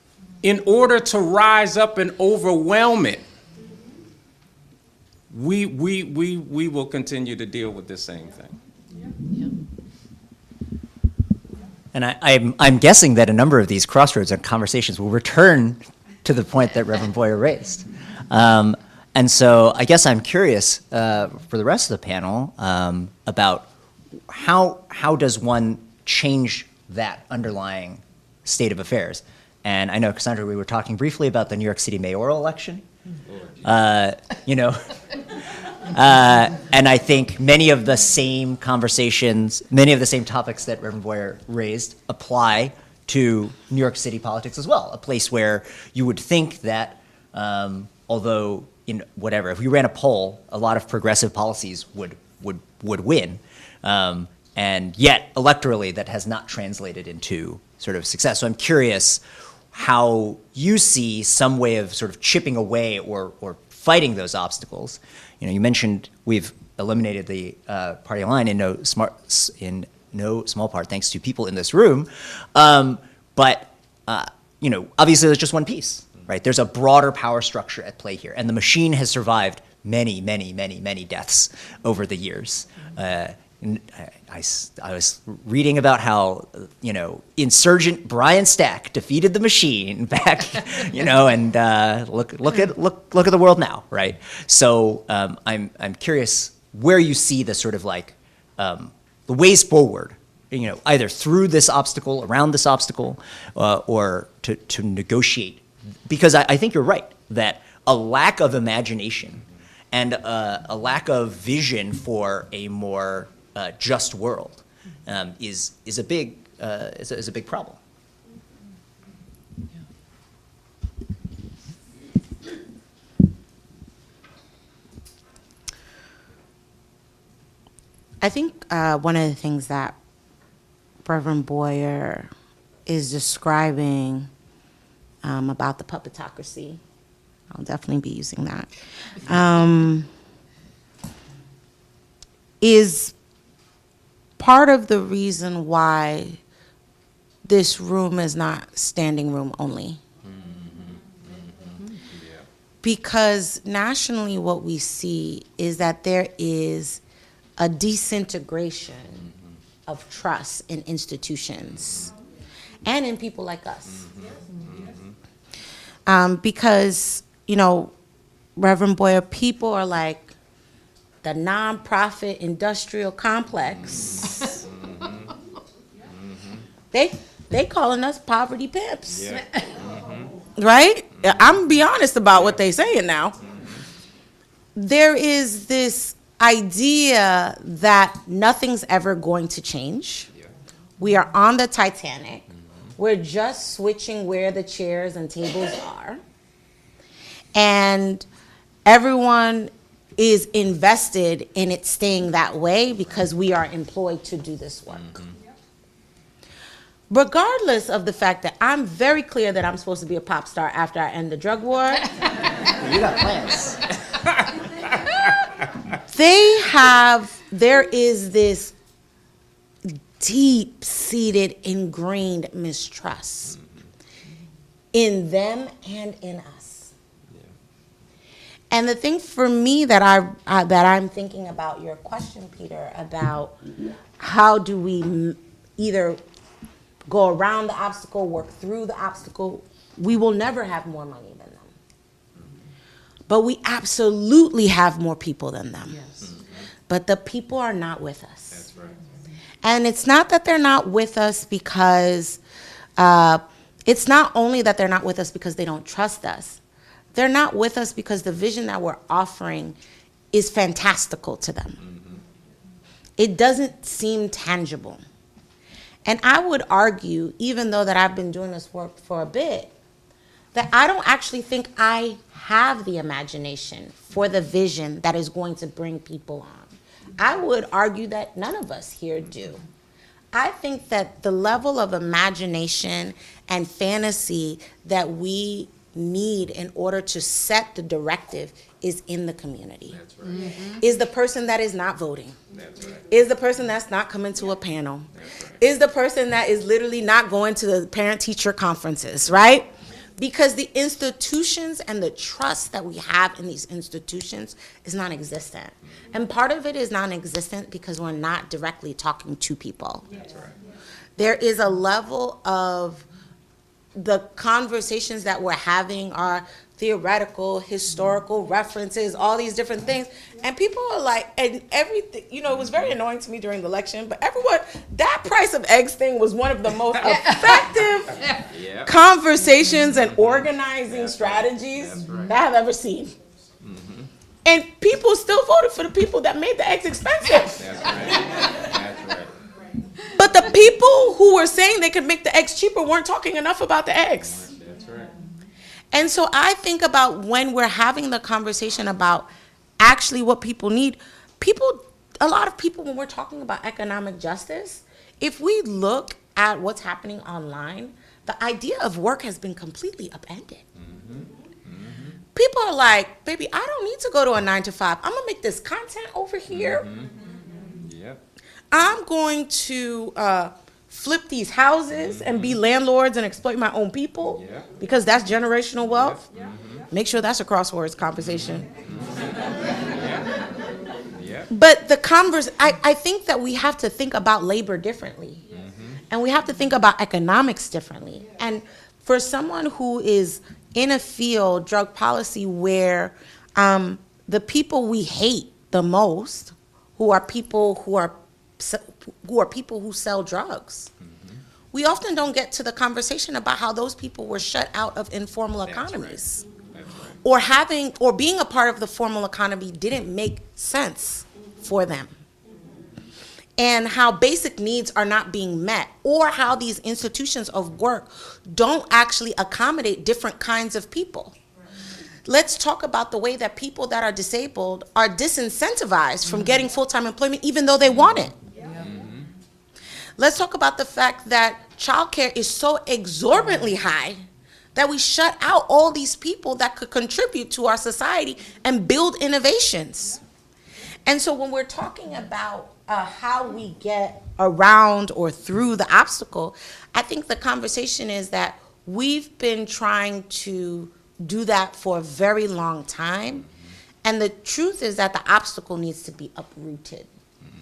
in order to rise up and overwhelm it, we will continue to deal with the same thing.
Yeah.
And I'm guessing that a number of these crossroads and conversations will return to the point that Reverend Boyer raised. And so I guess I'm curious for the rest of the panel about how does one change that underlying state of affairs? And I know, Cassandra, we were talking briefly about the New York City mayoral election. And I think many of the same conversations, many of the same topics that Reverend Boyer raised apply to New York City politics as well, a place where you would think that although, if we ran a poll, a lot of progressive policies would win. And yet, electorally, that has not translated into sort of success. So I'm curious how you see some way of sort of chipping away or fighting those obstacles. You mentioned we've eliminated the party line in no small part thanks to people in this room. But obviously there's just one piece, right? There's a broader power structure at play here, and the machine has survived many, many, many, many deaths over the years. I was reading about how insurgent Brian Stack defeated the machine back, and look at the world now, right? So I'm curious where you see the sort of the ways forward, either through this obstacle, around this obstacle, or to negotiate, because I think you're right that a lack of imagination and a lack of vision for a more just world is a big problem.
I think one of the things that Reverend Boyer is describing about the puppetocracy, I'll definitely be using that, is part of the reason why this room is not standing room only. Because nationally what we see is that there is a disintegration of trust in institutions and in people like us. Because, you know, Reverend Boyer, people are like the nonprofit industrial complex. They calling us poverty pimps. Right? I'm gonna be honest about what they saying now. There is this idea that nothing's ever going to change. We are on the Titanic. We're just switching where the chairs and tables are. And everyone is invested in it staying that way because we are employed to do this work. Regardless of the fact that I'm very clear that I'm supposed to be a pop star after I end the drug war.
You got plans.
There is this deep-seated, ingrained mistrust in them and in us. And the thing for me that I'm thinking about your question, Peter, about how do we either go around the obstacle, work through the obstacle, we will never have more money than them. But we absolutely have more people than them. Yes. But the people are not with us. That's right. And it's not that they're not with us because, it's not only that they're not with us because they don't trust us. They're not with us because the vision that we're offering is fantastical to them. It doesn't seem tangible. And I would argue, even though that I've been doing this work for a bit, that I don't actually think I have the imagination for the vision that is going to bring people on. I would argue that none of us here do. I think that the level of imagination and fantasy that we need in order to set the directive is in the community. That's right. Is the person that is not voting. That's right. Is the person that's not coming to a panel. That's right. Is the person that is literally not going to the parent-teacher conferences, right? Because the institutions and the trust that we have in these institutions is non-existent. And part of it is non-existent because we're not directly talking to people. That's right. There is a level of the conversations that we're having are theoretical, historical references, all these different things. And people are like, and everything, you know, it was very annoying to me during the election, but everyone, that price of eggs thing was one of the most effective conversations and organizing strategies that I have ever seen. And people still voted for the people that made the eggs expensive. That's right. That's right. But the people who were saying they could make the eggs cheaper weren't talking enough about the eggs. That's right. And so I think about when we're having the conversation about actually what people need, a lot of people, when we're talking about economic justice, if we look at what's happening online, the idea of work has been completely upended. People are like, baby, I don't need to go to a 9-to-5. I'm gonna make this content over here. I'm going to flip these houses and be landlords and exploit my own people because that's generational wealth. Make sure that's a Crossroads conversation. But I think that we have to think about labor differently. And we have to think about economics differently. And for someone who is in a field, drug policy, where the people we hate the most, who are people who sell drugs, we often don't get to the conversation about how those people were shut out of informal economies. That's right. Or being a part of the formal economy didn't make sense for them. And how basic needs are not being met, or how these institutions of work don't actually accommodate different kinds of people. let's talk about the way that people that are disabled are disincentivized from getting full-time employment even though they want it. Let's talk about the fact that childcare is so exorbitantly high that we shut out all these people that could contribute to our society and build innovations. And so when we're talking about how we get around or through the obstacle, I think the conversation is that we've been trying to do that for a very long time. And the truth is that the obstacle needs to be uprooted.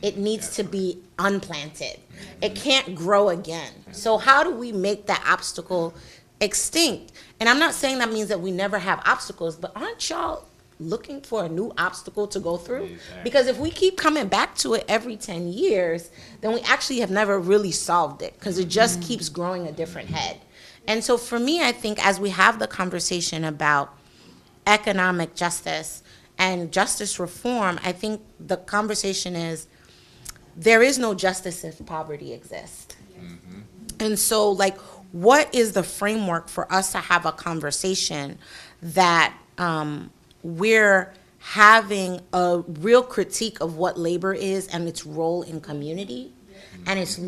It needs to be unplanted. It can't grow again. So how do we make that obstacle extinct? And I'm not saying that means that we never have obstacles, but aren't y'all looking for a new obstacle to go through? Because if we keep coming back to it every 10 years, then we actually have never really solved it, because it just keeps growing a different head. And so for me, I think as we have the conversation about economic justice and justice reform, I think the conversation is there is no justice if poverty exists. And so, like, what is the framework for us to have a conversation that we're having a real critique of what labor is and its role in community and its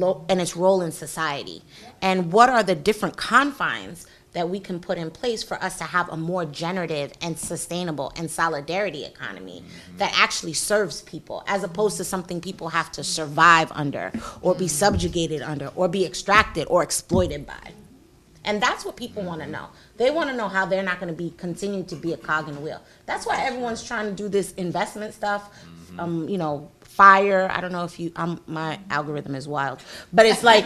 role in society? And what are the different confines that we can put in place for us to have a more generative and sustainable and solidarity economy that actually serves people, as opposed to something people have to survive under or be subjugated under or be extracted or exploited by? And that's what people want to know. They want to know how they're not going to be continuing to be a cog in the wheel. That's why everyone's trying to do this investment stuff. You know, FIRE. I don't know if you. My algorithm is wild, but it's like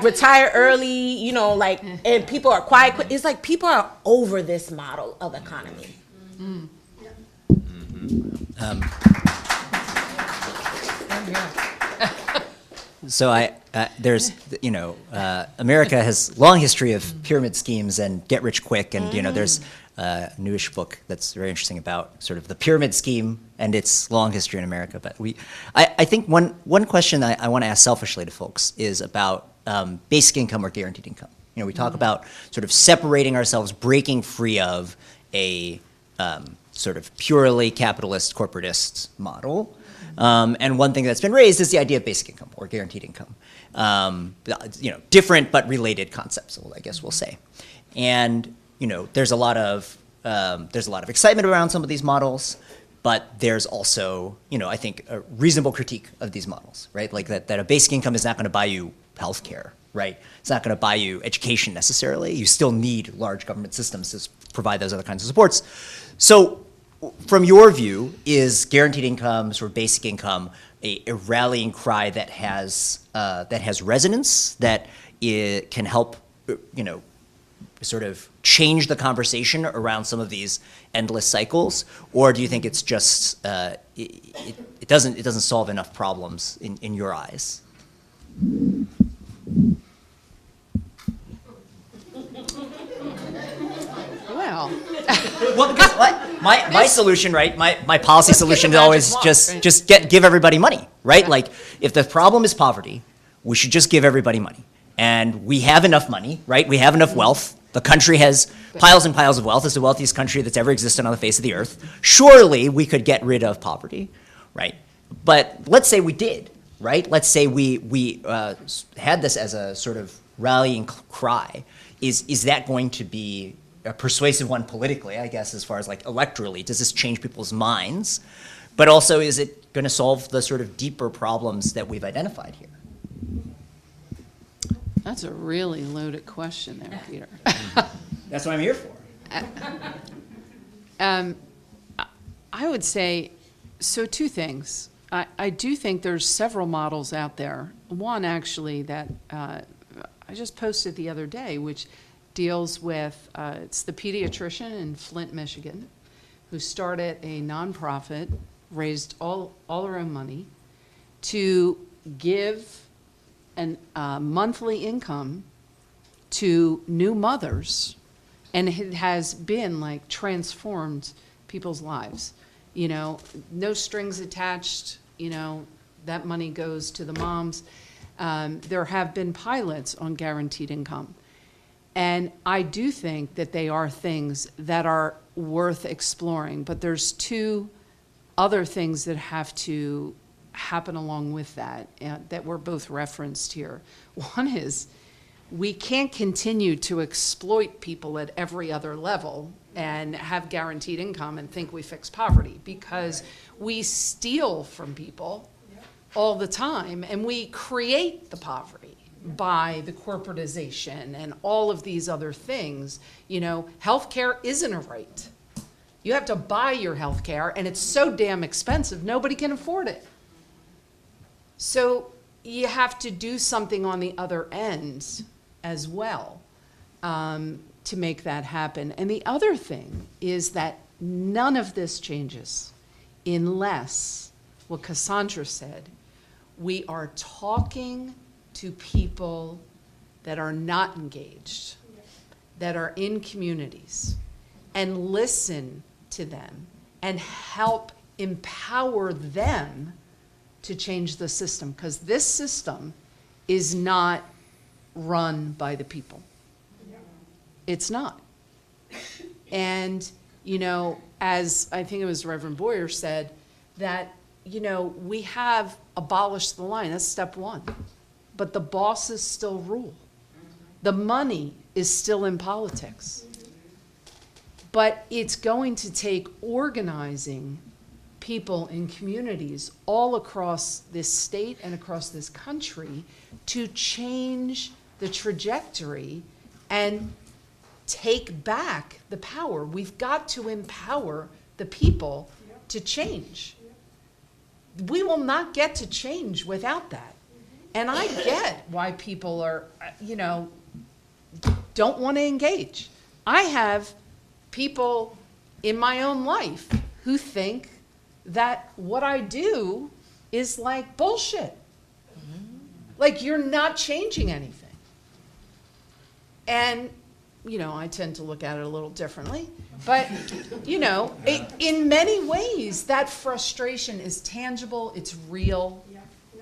retire early. You know, like, and people are quiet. It's like people are over this model of economy.
So there's, America has long history of pyramid schemes and get rich quick, and there's a newish book that's very interesting about sort of the pyramid scheme and its long history in America. But I think one question I want to ask selfishly to folks is about basic income or guaranteed income. We talk about sort of separating ourselves, breaking free of a sort of purely capitalist, corporatist model. And one thing that's been raised is the idea of basic income or guaranteed income. Different but related concepts, I guess we'll say. And there's a lot of excitement around some of these models, but there's also I think a reasonable critique of these models, right? Like that a basic income is not going to buy you health care, right? It's not going to buy you education necessarily. You still need large government systems to provide those other kinds of supports. So, from your view, is guaranteed income, sort of basic income, a rallying cry that has resonance, that can help, sort of change the conversation around some of these endless cycles, or do you think it's just it doesn't solve enough problems in your eyes? Well, because my solution, right? My policy solution is always just give everybody money, right? Yeah. Like, if the problem is poverty, we should just give everybody money, and we have enough money, right? We have enough wealth. The country has piles and piles of wealth. It's the wealthiest country that's ever existed on the face of the earth. Surely we could get rid of poverty, right? But let's say we did, right? Let's say we had this as a sort of rallying cry. Is that going to be a persuasive one politically, I guess, as far as like electorally? Does this change people's minds? But also, is it going to solve the sort of deeper problems that we've identified here?
That's a really loaded question there, Peter.
That's what I'm here for.
I would say, so two things. I do think there's several models out there. One, actually, that I just posted the other day, which deals with, it's the pediatrician in Flint, Michigan, who started a nonprofit, raised all her own money, to give a monthly income to new mothers, and it has been like transformed people's lives. No strings attached, that money goes to the moms. There have been pilots on guaranteed income. And I do think that they are things that are worth exploring. But there's two other things that have to happen along with that, that were both referenced here. One is, we can't continue to exploit people at every other level and have guaranteed income and think we fix poverty, because we steal from people all the time, and we create the poverty by the corporatization and all of these other things. You know, healthcare isn't a right. You have to buy your healthcare, and it's so damn expensive, nobody can afford it. So you have to do something on the other end as well, to make that happen. And the other thing is that none of this changes unless, what Cassandra said, we are talking to people that are not engaged, that are in communities, and listen to them and help empower them to change the system, because this system is not run by the people. It's not. And, you know, as I think it was Reverend Boyer said, that, you know, we have abolished the line. That's step one. But the bosses still rule. The money is still in politics. But it's going to take organizing people in communities all across this state and across this country to change the trajectory and take back the power. We've got to empower the people to change. We will not get to change without that. And I get why people are, you know, don't want to engage. I have people in my own life who think that what I do is like bullshit. Like, you're not changing anything. And, you know, I tend to look at it a little differently. But, you know, in many ways, that frustration is tangible, it's real,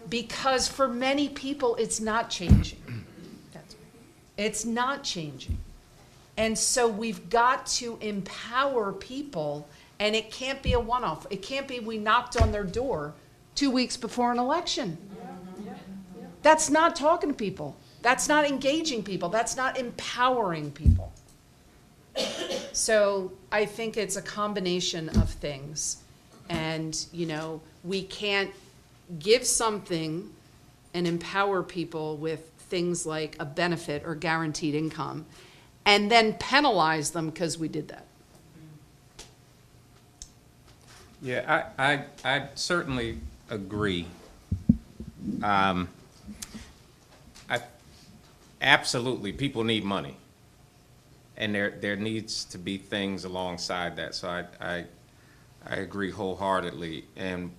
because for many people, it's not changing. It's not changing. And so we've got to empower people, and it can't be a one-off. It can't be we knocked on their door 2 weeks before an election. That's not talking to people. That's not engaging people. That's not empowering people. So I think it's a combination of things. And, you know, we can't give something and empower people with things like a benefit or guaranteed income and then penalize them because we did that.
Yeah, I certainly agree. Absolutely, people need money, and there needs to be things alongside that. So I agree wholeheartedly, and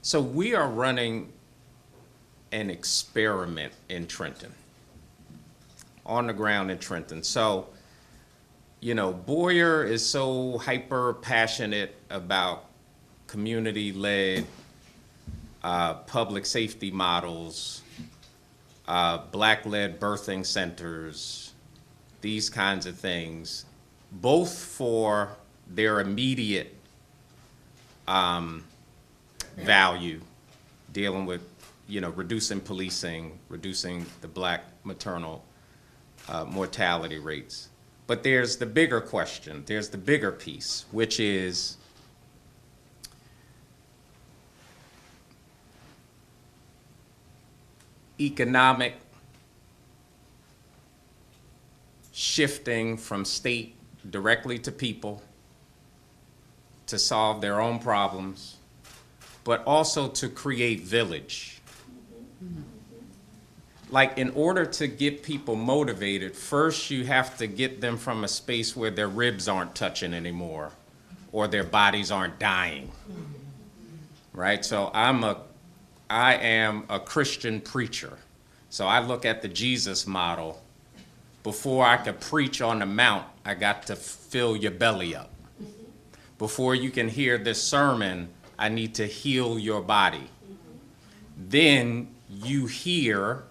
so we are running an experiment in Trenton, on the ground in Trenton. So, you know, Boyer is so hyper passionate about community-led public safety models, Black-led birthing centers, these kinds of things, both for their immediate value, dealing with, you know, reducing policing, reducing the Black maternal mortality rates. But there's the bigger question, there's the bigger piece, which is economic shifting from state directly to people to solve their own problems, but also to create village. Like, in order to get people motivated, first you have to get them from a space where their ribs aren't touching anymore or their bodies aren't dying, right? So I am a Christian preacher. So I look at the Jesus model. Before I could preach on the mount, I got to fill your belly up. Before you can hear this sermon, I need to heal your body. Then you hear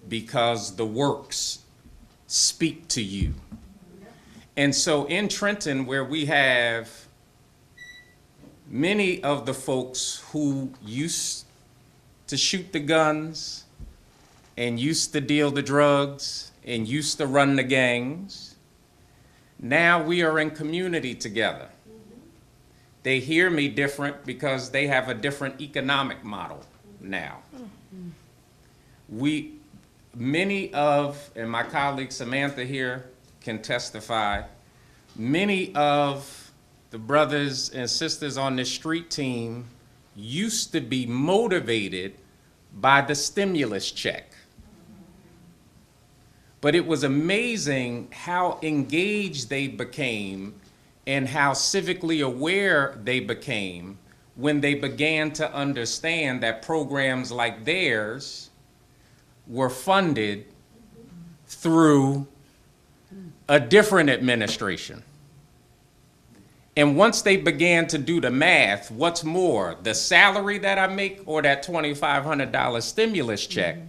because the works speak to you. And so in Trenton, where we have many of the folks who used to shoot the guns and used to deal the drugs and used to run the gangs, now we are in community together. They hear me different because they have a different economic model now. Many of, and my colleague Samantha here can testify, many of the brothers and sisters on the street team used to be motivated by the stimulus check. But it was amazing how engaged they became and how civically aware they became when they began to understand that programs like theirs were funded through a different administration. And once they began to do the math, what's more, the salary that I make or that $2,500 stimulus check,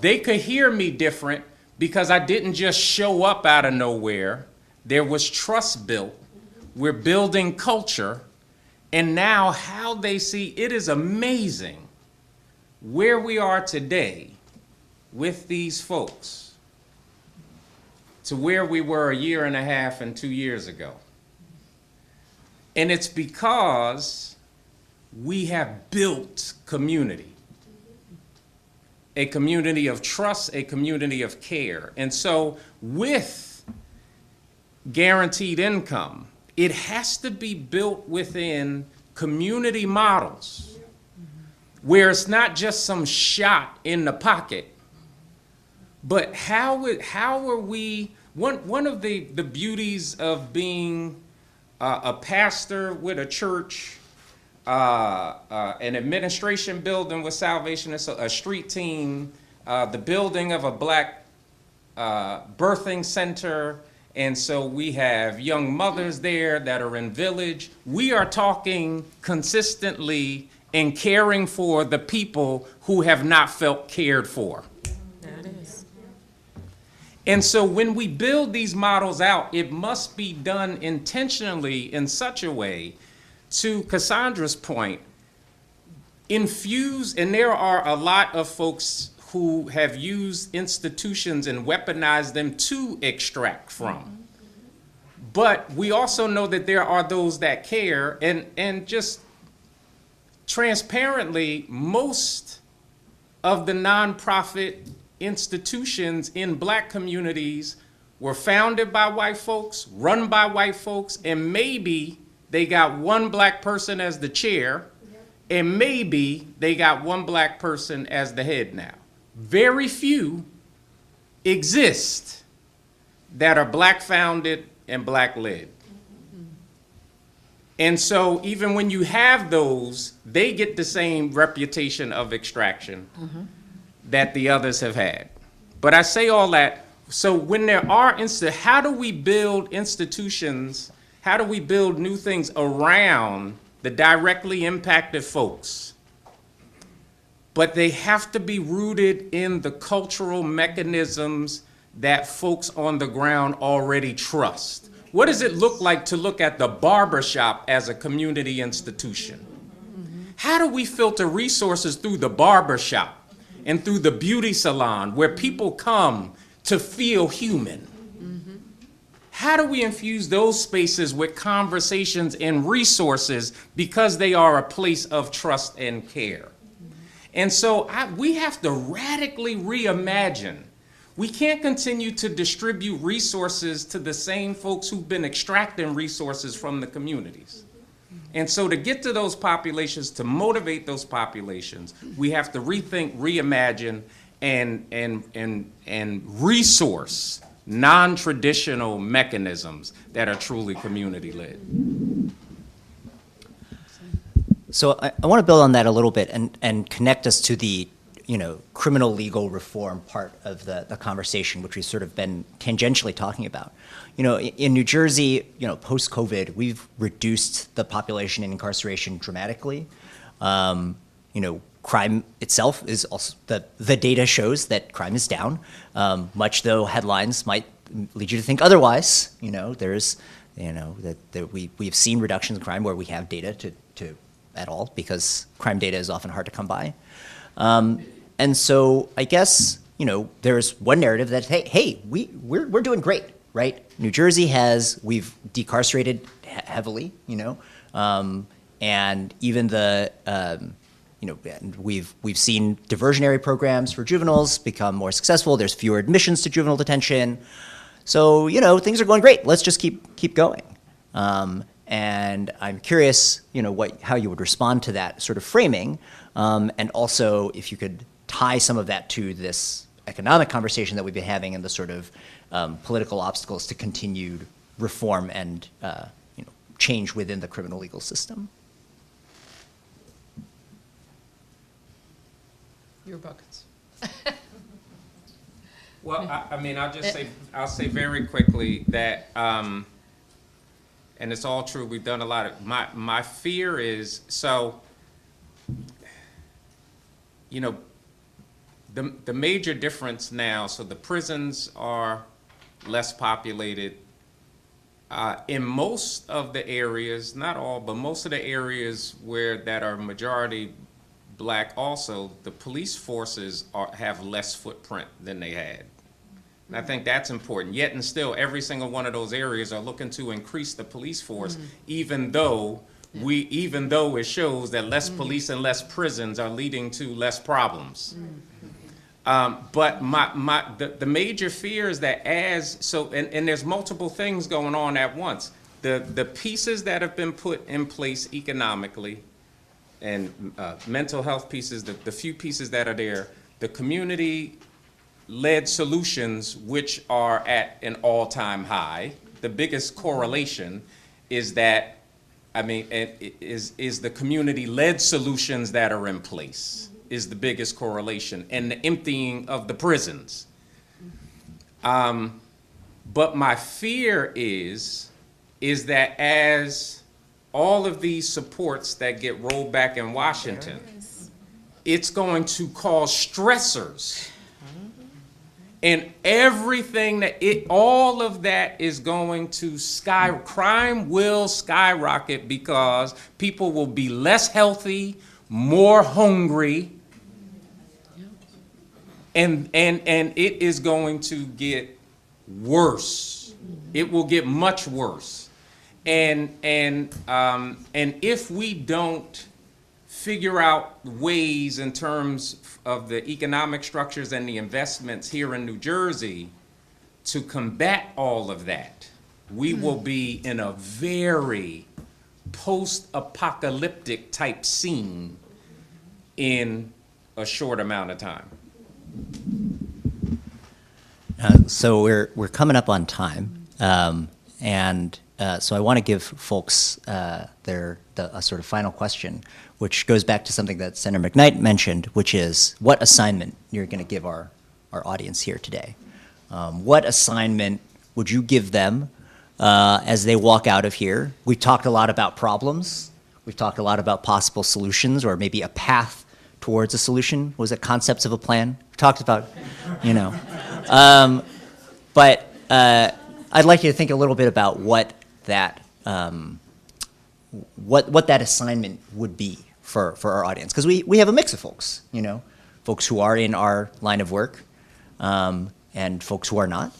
they could hear me different because I didn't just show up out of nowhere. There was trust built. We're building culture. And now how they see, it is amazing where we are today with these folks to where we were a year and a half and 2 years ago. And it's because we have built community. A community of trust, a community of care. And so with guaranteed income, it has to be built within community models where it's not just some shot in the pocket, but how are we, one of the beauties of being a pastor with a church, an administration building with Salvation, a street team, the building of a Black birthing center, and so we have young mothers there that are in village. We are talking consistently and caring for the people who have not felt cared for.
That is.
And so when we build these models out, it must be done intentionally in such a way, to Cassandra's point, infuse, and there are a lot of folks who have used institutions and weaponized them to extract from. But we also know that there are those that care, and just transparently, most of the nonprofit institutions in Black communities were founded by white folks, run by white folks, and maybe they got one Black person as the chair, and maybe they got one Black person as the head now. Very few exist that are Black founded and Black led. And so even when you have those, they get the same reputation of extraction that the others have had. But I say all that, so when there are how do we build institutions, how do we build new things around the directly impacted folks? But they have to be rooted in the cultural mechanisms that folks on the ground already trust. What does it look like to look at the barbershop as a community institution? How do we filter resources through the barbershop and through the beauty salon where people come to feel human? How do we infuse those spaces with conversations and resources because they are a place of trust and care? And so we have to radically reimagine. We can't continue to distribute resources to the same folks who've been extracting resources from the communities. And so to get to those populations, to motivate those populations, we have to rethink, reimagine, and resource non-traditional mechanisms that are truly community-led.
So I want to build on that a little bit and connect us to the criminal legal reform part of the conversation, which we've sort of been tangentially talking about. In New Jersey, post-COVID, we've reduced the population in incarceration dramatically. Crime itself is also, the data shows that crime is down, much though headlines might lead you to think otherwise. You know, there's, you know, that we've seen reductions in crime where we have data to at all, because crime data is often hard to come by. And so I guess, you know, there's one narrative that, hey, we're doing great, right? New Jersey we've decarcerated heavily, you know, and even you know, we've seen diversionary programs for juveniles become more successful. There's fewer admissions to juvenile detention. So, you know, things are going great. Let's just keep going. And I'm curious, you know, how you would respond to that sort of framing, and also if you could tie some of that to this economic conversation that we've been having and the sort of political obstacles to continued reform and you know, change within the criminal legal system.
Your buckets.
Well, I mean, I'll say very quickly that, and it's all true, we've done a lot of, my fear is, so, you know, the major difference now, so the prisons are less populated. In most of the areas, not all, but most of the areas that are majority Black also, the police forces have less footprint than they had. And I think that's important. Yet and still, every single one of those areas are looking to increase the police force, even though it shows that less police and less prisons are leading to less problems. But the major fear is that and there's multiple things going on at once. The pieces that have been put in place economically, and mental health pieces, the few pieces that are there, the community-led solutions, which are at an all-time high. The biggest correlation is that, I mean, is the community-led solutions that are in place is the biggest correlation, and the emptying of the prisons. But my fear is that as all of these supports that get rolled back in Washington, it's going to cause stressors. And everything all of that is going to crime will skyrocket because people will be less healthy, more hungry, and it is going to get worse. It will get much worse. And if we don't figure out ways in terms of the economic structures and the investments here in New Jersey to combat all of that, we will be in a very post-apocalyptic type scene in a short amount of time.
So we're coming up on time, and so I want to give folks a sort of final question, which goes back to something that Senator McKnight mentioned, which is what assignment you're going to give our audience here today. What assignment would you give them as they walk out of here? We talked a lot about problems. We've talked a lot about possible solutions, or maybe a path towards a solution. Was it concepts of a plan? We talked about, you know. But I'd like you to think a little bit about what that assignment would be for our audience, because we have a mix of folks, you know, folks who are in our line of work, and folks who are not,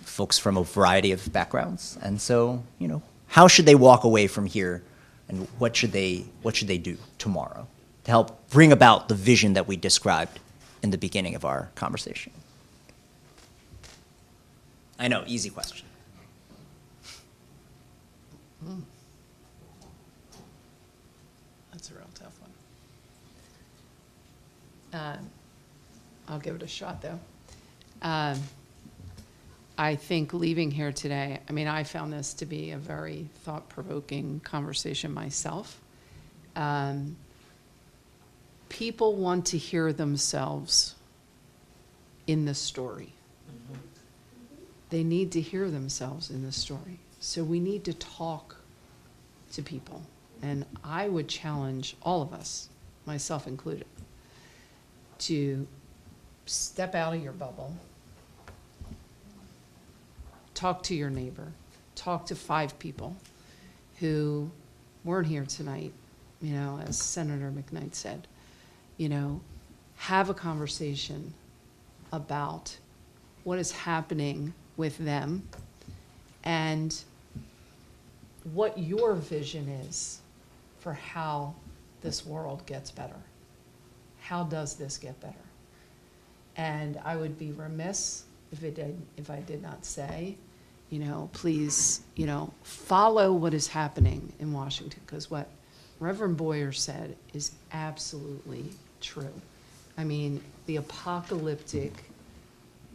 folks from a variety of backgrounds, and so, you know, how should they walk away from here, and what should they do tomorrow to help bring about the vision that we described in the beginning of our conversation? I know, easy question.
That's a real tough one. I'll give it a shot, though. I think leaving here today, I mean, I found this to be a very thought-provoking conversation myself. People want to hear themselves in the story. They need to hear themselves in the story. So we need to talk to people. And I would challenge all of us, myself included, to step out of your bubble talk to your neighbor, talk to 5 people who weren't here tonight, you know, as Senator McKnight said, you know, have a conversation about what is happening with them and what your vision is for how this world gets better. How does this get better? And I would be remiss if I did not say, you know, please, you know, follow what is happening in Washington, because what Reverend Boyer said is absolutely true. I mean, the apocalyptic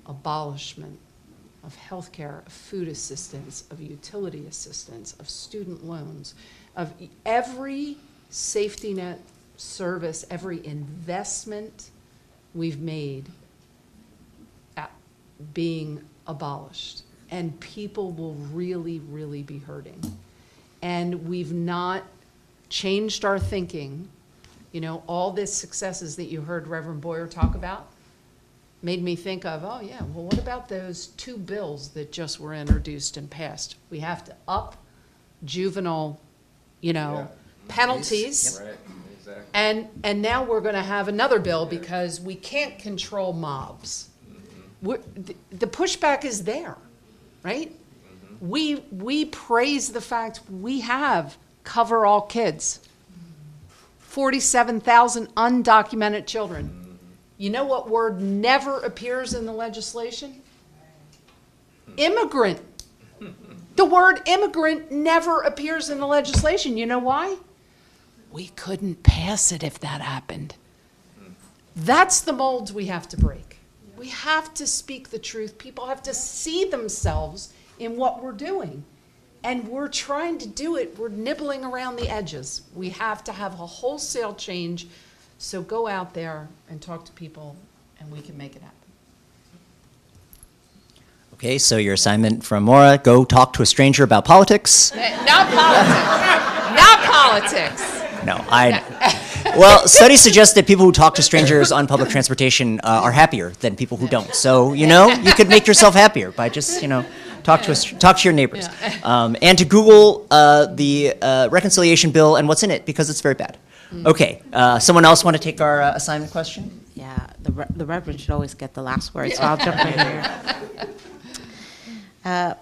abolishment of healthcare, of food assistance, of utility assistance, of student loans, of every safety net service, every investment we've made being abolished. And people will really, really be hurting. And we've not changed our thinking. You know, all the successes that you heard Reverend Boyer talk about made me think of, oh yeah, well, what about those 2 bills that just were introduced and passed? We have to up juvenile, you know, penalties.
Right, exactly.
And now we're going to have another bill because we can't control mobs. The pushback is there, right? We praise the fact we have Cover All Kids. 47,000 undocumented children. You know what word never appears in the legislation? Immigrant. The word immigrant never appears in the legislation. You know why? We couldn't pass it if that happened. That's the molds we have to break. We have to speak the truth. People have to see themselves in what we're doing. And we're trying to do it. We're nibbling around the edges. We have to have a wholesale change. So go out there and talk to people, and we can make it happen.
Okay, so your assignment from Maura, go talk to a stranger about politics.
Not politics. Not politics.
No, well, studies suggest that people who talk to strangers on public transportation are happier than people who don't. So, you know, you could make yourself happier by just, you know, talk to your neighbors. And to Google the reconciliation bill and what's in it, because it's very bad. Okay, someone else want to take our assignment question?
Yeah, the Reverend should always get the last word, so I'll jump in here.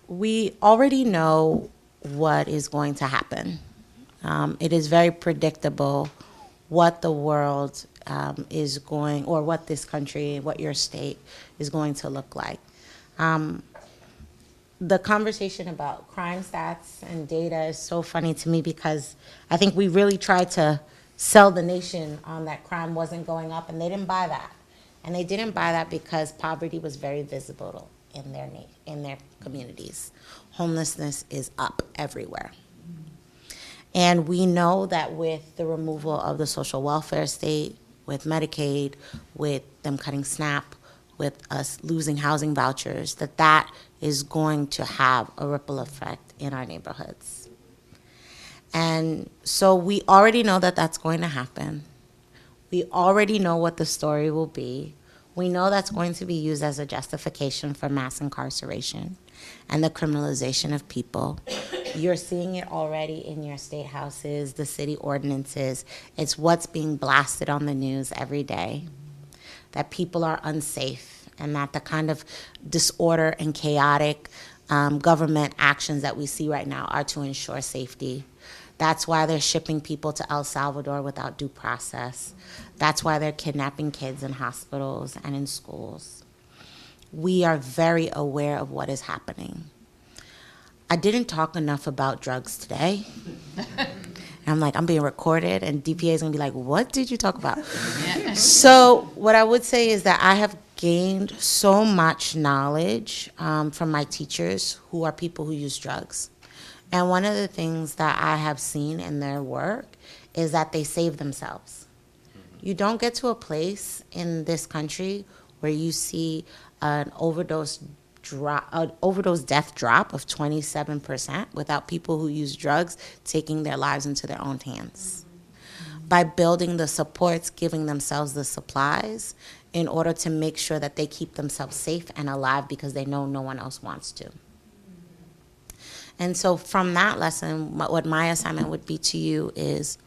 We already know what is going to happen. It is very predictable what the world is going, or what this country, what your state is going to look like. The conversation about crime stats and data is so funny to me, because I think we really tried to sell the nation on that crime wasn't going up, and they didn't buy that. And they didn't buy that because poverty was very visible in their communities. Homelessness is up everywhere. And we know that with the removal of the social welfare state, with Medicaid, with them cutting SNAP, with us losing housing vouchers, that is going to have a ripple effect in our neighborhoods. And so we already know that that's going to happen. We already know what the story will be. We know that's going to be used as a justification for mass incarceration and the criminalization of people. You're seeing it already in your state houses, the city ordinances. It's what's being blasted on the news every day, that people are unsafe, and that the kind of disorder and chaotic government actions that we see right now are to ensure safety. That's why they're shipping people to El Salvador without due process. That's why they're kidnapping kids in hospitals and in schools. We are very aware of what is happening. I didn't talk enough about drugs today. And I'm being recorded, and DPA is gonna be like, what did you talk about? So what I would say is that I have gained so much knowledge from my teachers, who are people who use drugs. And one of the things that I have seen in their work is that they save themselves. You don't get to a place in this country where you see an overdose death drop of 27% without people who use drugs taking their lives into their own hands. by building the supports, giving themselves the supplies in order to make sure that they keep themselves safe and alive because they know no one else wants to. And so from that lesson, what my assignment would be to you is,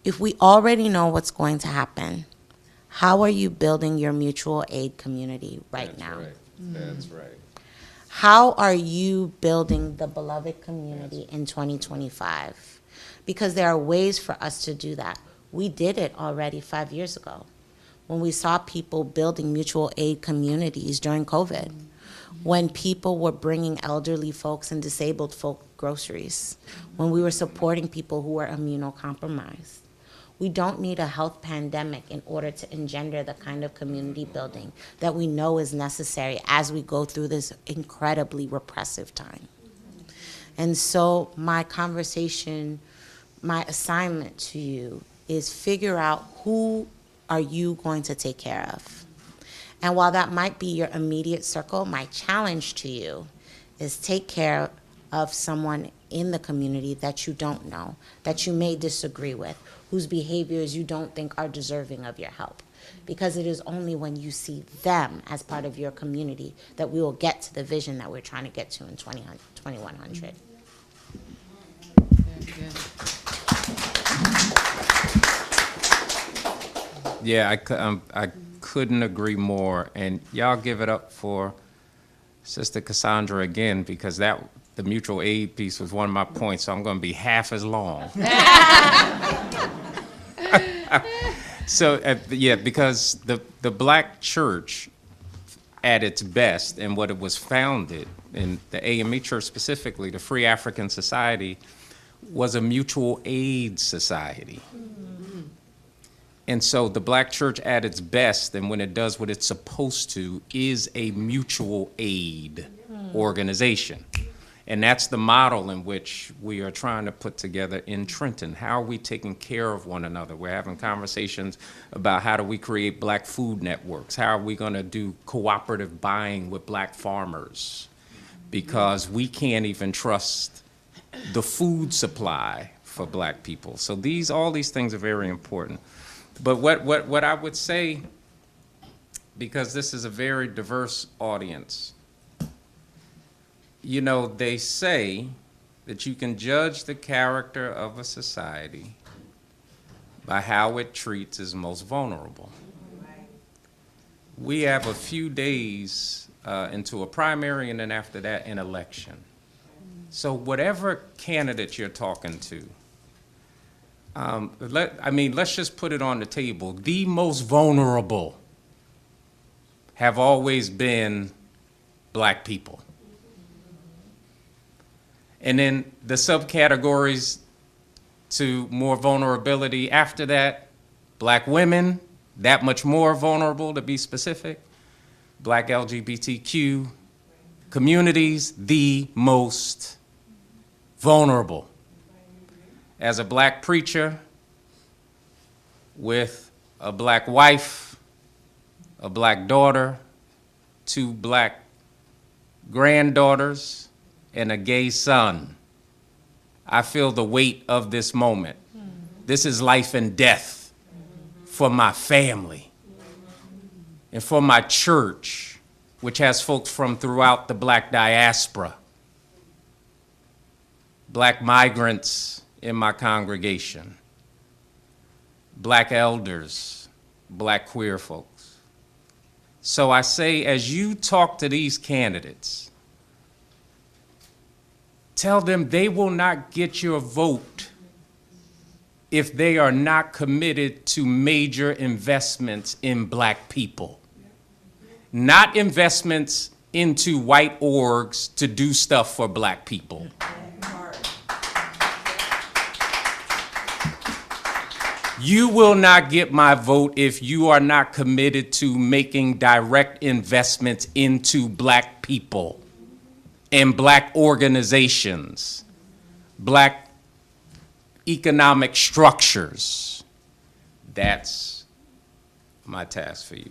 if we already know what's going to happen, how are you building your mutual aid community right now?
That's right.
How are you building the beloved community in 2025? Because there are ways for us to do that. We did it already 5 years ago when we saw people building mutual aid communities during COVID, when people were bringing elderly folks and disabled folk groceries, when we were supporting people who were immunocompromised. We don't need a health pandemic in order to engender the kind of community building that we know is necessary as we go through this incredibly repressive time. And so my conversation, my assignment to you is figure out who are you going to take care of. And while that might be your immediate circle, my challenge to you is take care of someone in the community that you don't know, that you may disagree with, whose behaviors you don't think are deserving of your help. Because it is only when you see them as part of your community that we will get to the vision that we're trying to get to in 2100.
Yeah, I couldn't agree more. And y'all give it up for Sister Cassandra again, because the mutual aid piece was one of my points, so I'm going to be half as long. So, yeah, because the black church at its best, and what it was founded, in the AME church specifically, the Free African Society, was a mutual aid society. And so the black church at its best, and when it does what it's supposed to, is a mutual aid organization. And that's the model in which we are trying to put together in Trenton. How are we taking care of one another? We're having conversations about how do we create black food networks? How are we going to do cooperative buying with black farmers? Because we can't even trust the food supply for black people. So all these things are very important. But what I would say, because this is a very diverse audience, you know, they say that you can judge the character of a society by how it treats its most vulnerable. We have a few days into a primary, and then after that, an election. So whatever candidate you're talking to, let's just put it on the table. The most vulnerable have always been black people. And then the subcategories to more vulnerability after that, black women, that much more vulnerable to be specific, black LGBTQ communities, the most vulnerable. As a black preacher with a black wife, a black daughter, 2 black granddaughters, and a gay son, I feel the weight of this moment. This is life and death for my family and for my church, which has folks from throughout the black diaspora, black migrants in my congregation, black elders, black queer folks. So I say, as you talk to these candidates, tell them they will not get your vote if they are not committed to major investments in black people. Not investments into white orgs to do stuff for black people. You will not get my vote if you are not committed to making direct investments into black people and black organizations, black economic structures. That's my task for you.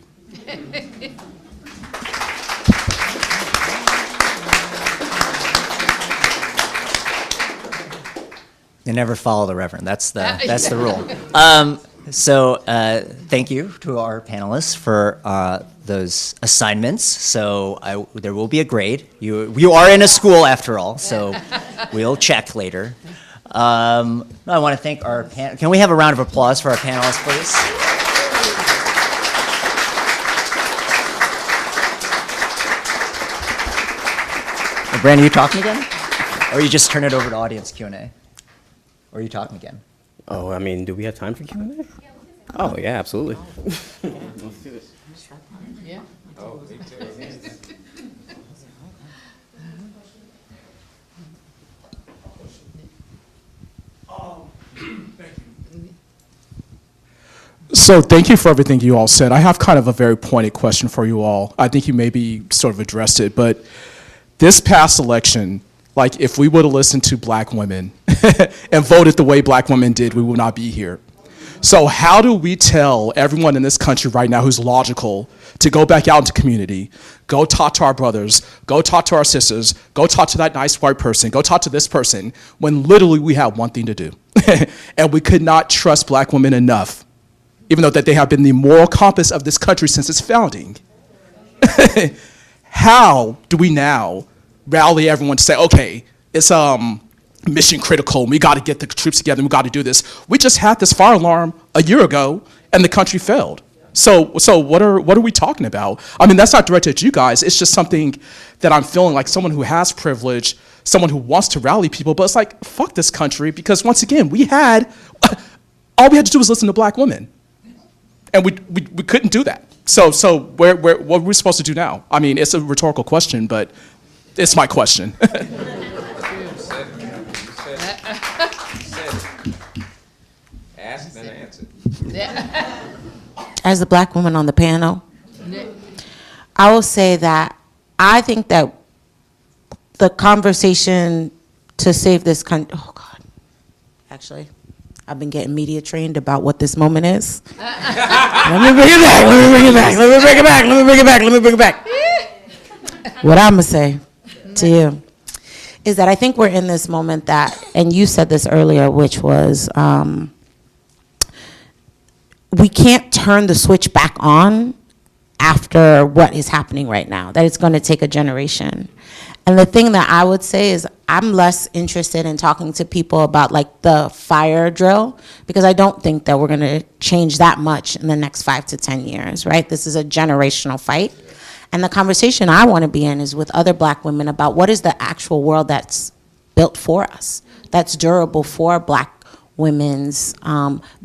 They never follow the reverend. That's the rule. Thank you to our panelists for those assignments. So there will be a grade. You are in a school after all, so we'll check later. I want to thank our Can we have a round of applause for our panelists, please? Brandon, you talking again? Or you just turn it over to audience Q&A? Or are you talking again?
Oh, I mean, do we have time for Q&A? Oh, yeah, absolutely.
Yeah.
Oh, me too.
So thank you for everything you all said. I have kind of a very pointed question for you all. I think you maybe sort of addressed it, but this past election, like if we would have listened to black women and voted the way black women did, we would not be here. So how do we tell everyone in this country right now who's logical to go back out into community, go talk to our brothers, go talk to our sisters, go talk to that nice white person, go talk to this person, when literally we have one thing to do. And we could not trust black women enough, even though that they have been the moral compass of this country since its founding. How do we now rally everyone to say, okay, it's mission critical, we got to get the troops together, we got to do this. We just had this fire alarm a year ago, and the country failed. So what are we talking about? I mean, that's not directed at you guys. It's just something that I'm feeling like someone who has privilege, someone who wants to rally people, but it's like, fuck this country, because once again, all we had to do was listen to black women. And we couldn't do that. So what are we supposed to do now? I mean, it's a rhetorical question, but it's my question.
Asked and answered.
As the black woman on the panel, I will say that I think that the conversation to save this country, oh God, actually, I've been getting media trained about what this moment is. Let me bring it back. What I'm gonna say to you is that I think we're in this moment that, and you said this earlier, which was, we can't turn the switch back on after what is happening right now, that it's gonna take a generation. And the thing that I would say is I'm less interested in talking to people about like the fire drill, because I don't think that we're gonna change that much in the next 5 to 10 years, right? This is a generational fight. And the conversation I wanna be in is with other black women about what is the actual world that's built for us, that's durable for black women's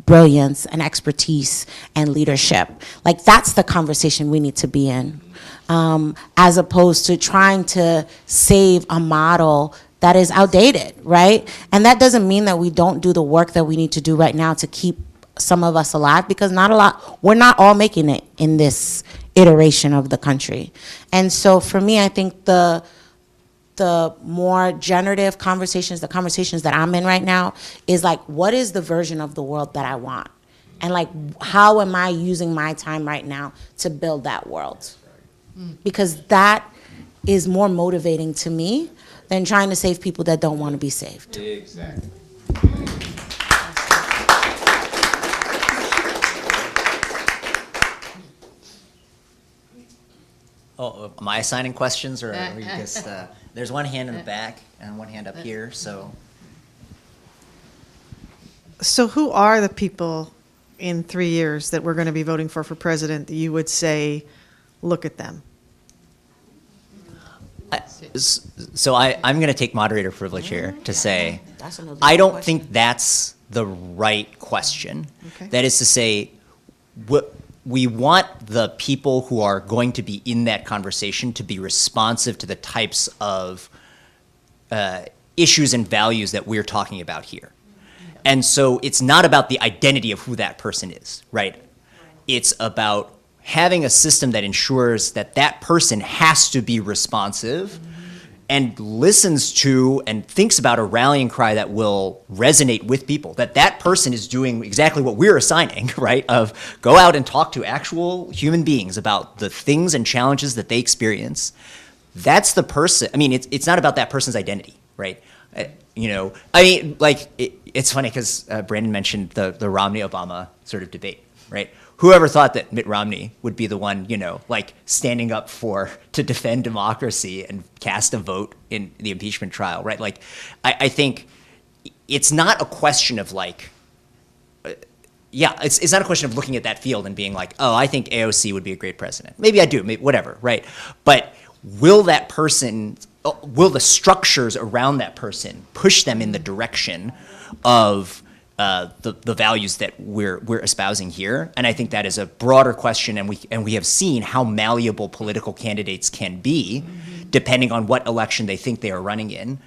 brilliance and expertise and leadership. Like that's the conversation we need to be in. As opposed to trying to save a model that is outdated, right? And that doesn't mean that we don't do the work that we need to do right now to keep some of us alive, because we're not all making it in this iteration of the country. And so for me, I think the more generative conversations, the conversations that I'm in right now, is like, what is the version of the world that I want? And like, how am I using my time right now to build that world? Because that is more motivating to me than trying to save people that don't want to be saved.
Exactly.
Oh, am I assigning questions, or are we just, there's one hand in the back and one hand up here, so.
So who are the people in 3 years that we're going to be voting for president that you would say, look at them?
I'm going to take moderator privilege here to say,
That's another
I don't
question.
think that's the right question.
Okay.
That is to say, we want the people who are going to be in that conversation to be responsive to the types of issues and values that we're talking about here. And so it's not about the identity of who that person is, right? It's about having a system that ensures that that person has to be responsive and listens to and thinks about a rallying cry that will resonate with people, that that person is doing exactly what we're assigning, right? Of go out and talk to actual human beings about the things and challenges that they experience. That's the person. I mean, it's not about that person's identity, right? You know, I mean, like, it's funny because Brandon mentioned the Romney-Obama sort of debate, right? Whoever thought that Mitt Romney would be the one, you know, like standing up to defend democracy and cast a vote in the impeachment trial, right? Like, I think it's not a question of like, it's not a question of looking at that field and being like, oh, I think AOC would be a great president. Maybe I do, maybe, whatever, right? But will the structures around that person push them in the direction of the values that we're espousing here? And I think that is a broader question, and we have seen how malleable political candidates can be, depending on what election they think they are running in,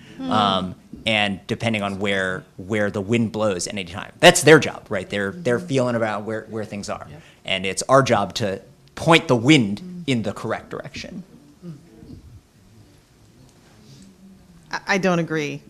and depending on where the wind blows at any time. That's their job, right? They're feeling about where things are, and it's our job to point the wind in the correct direction.
I don't agree,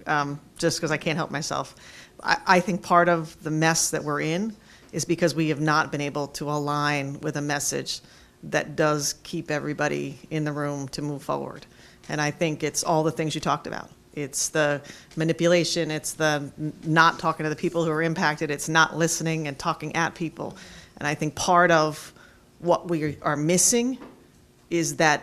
just because I can't help myself. I think part of the mess that we're in is because we have not been able to align with a message that does keep everybody in the room to move forward. And I think it's all the things you talked about. It's the manipulation, it's the not talking to the people who are impacted, it's not listening and talking at people. And I think part of what we are missing is that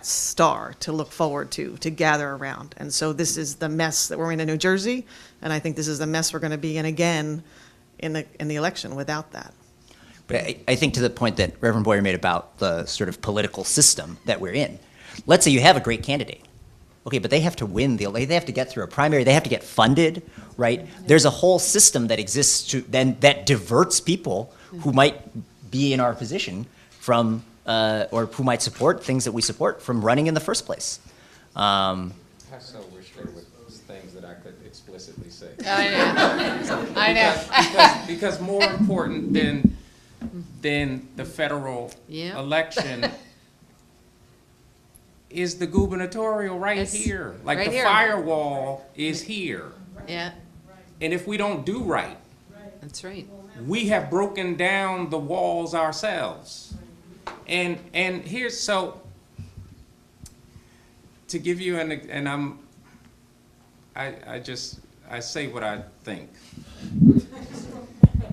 star to look forward to gather around. And so this is the mess that we're in New Jersey, and I think this is the mess we're going to be in again in the election without that.
But I think to the point that Reverend Boyer made about the sort of political system that we're in, let's say you have a great candidate. Okay, but they have to win they have to get through a primary, they have to get funded, right? There's a whole system that exists that diverts people who might be in our position from or who might support things that we support from running in the first place.
I so wish there were things that I could explicitly say.
I know.
Because more important than the federal election is the gubernatorial here. Like
right
the
here.
firewall is here.
Yeah,
And if we don't do right,
That's right.
we have broken down the walls ourselves. And here's, so to give you I say what I think.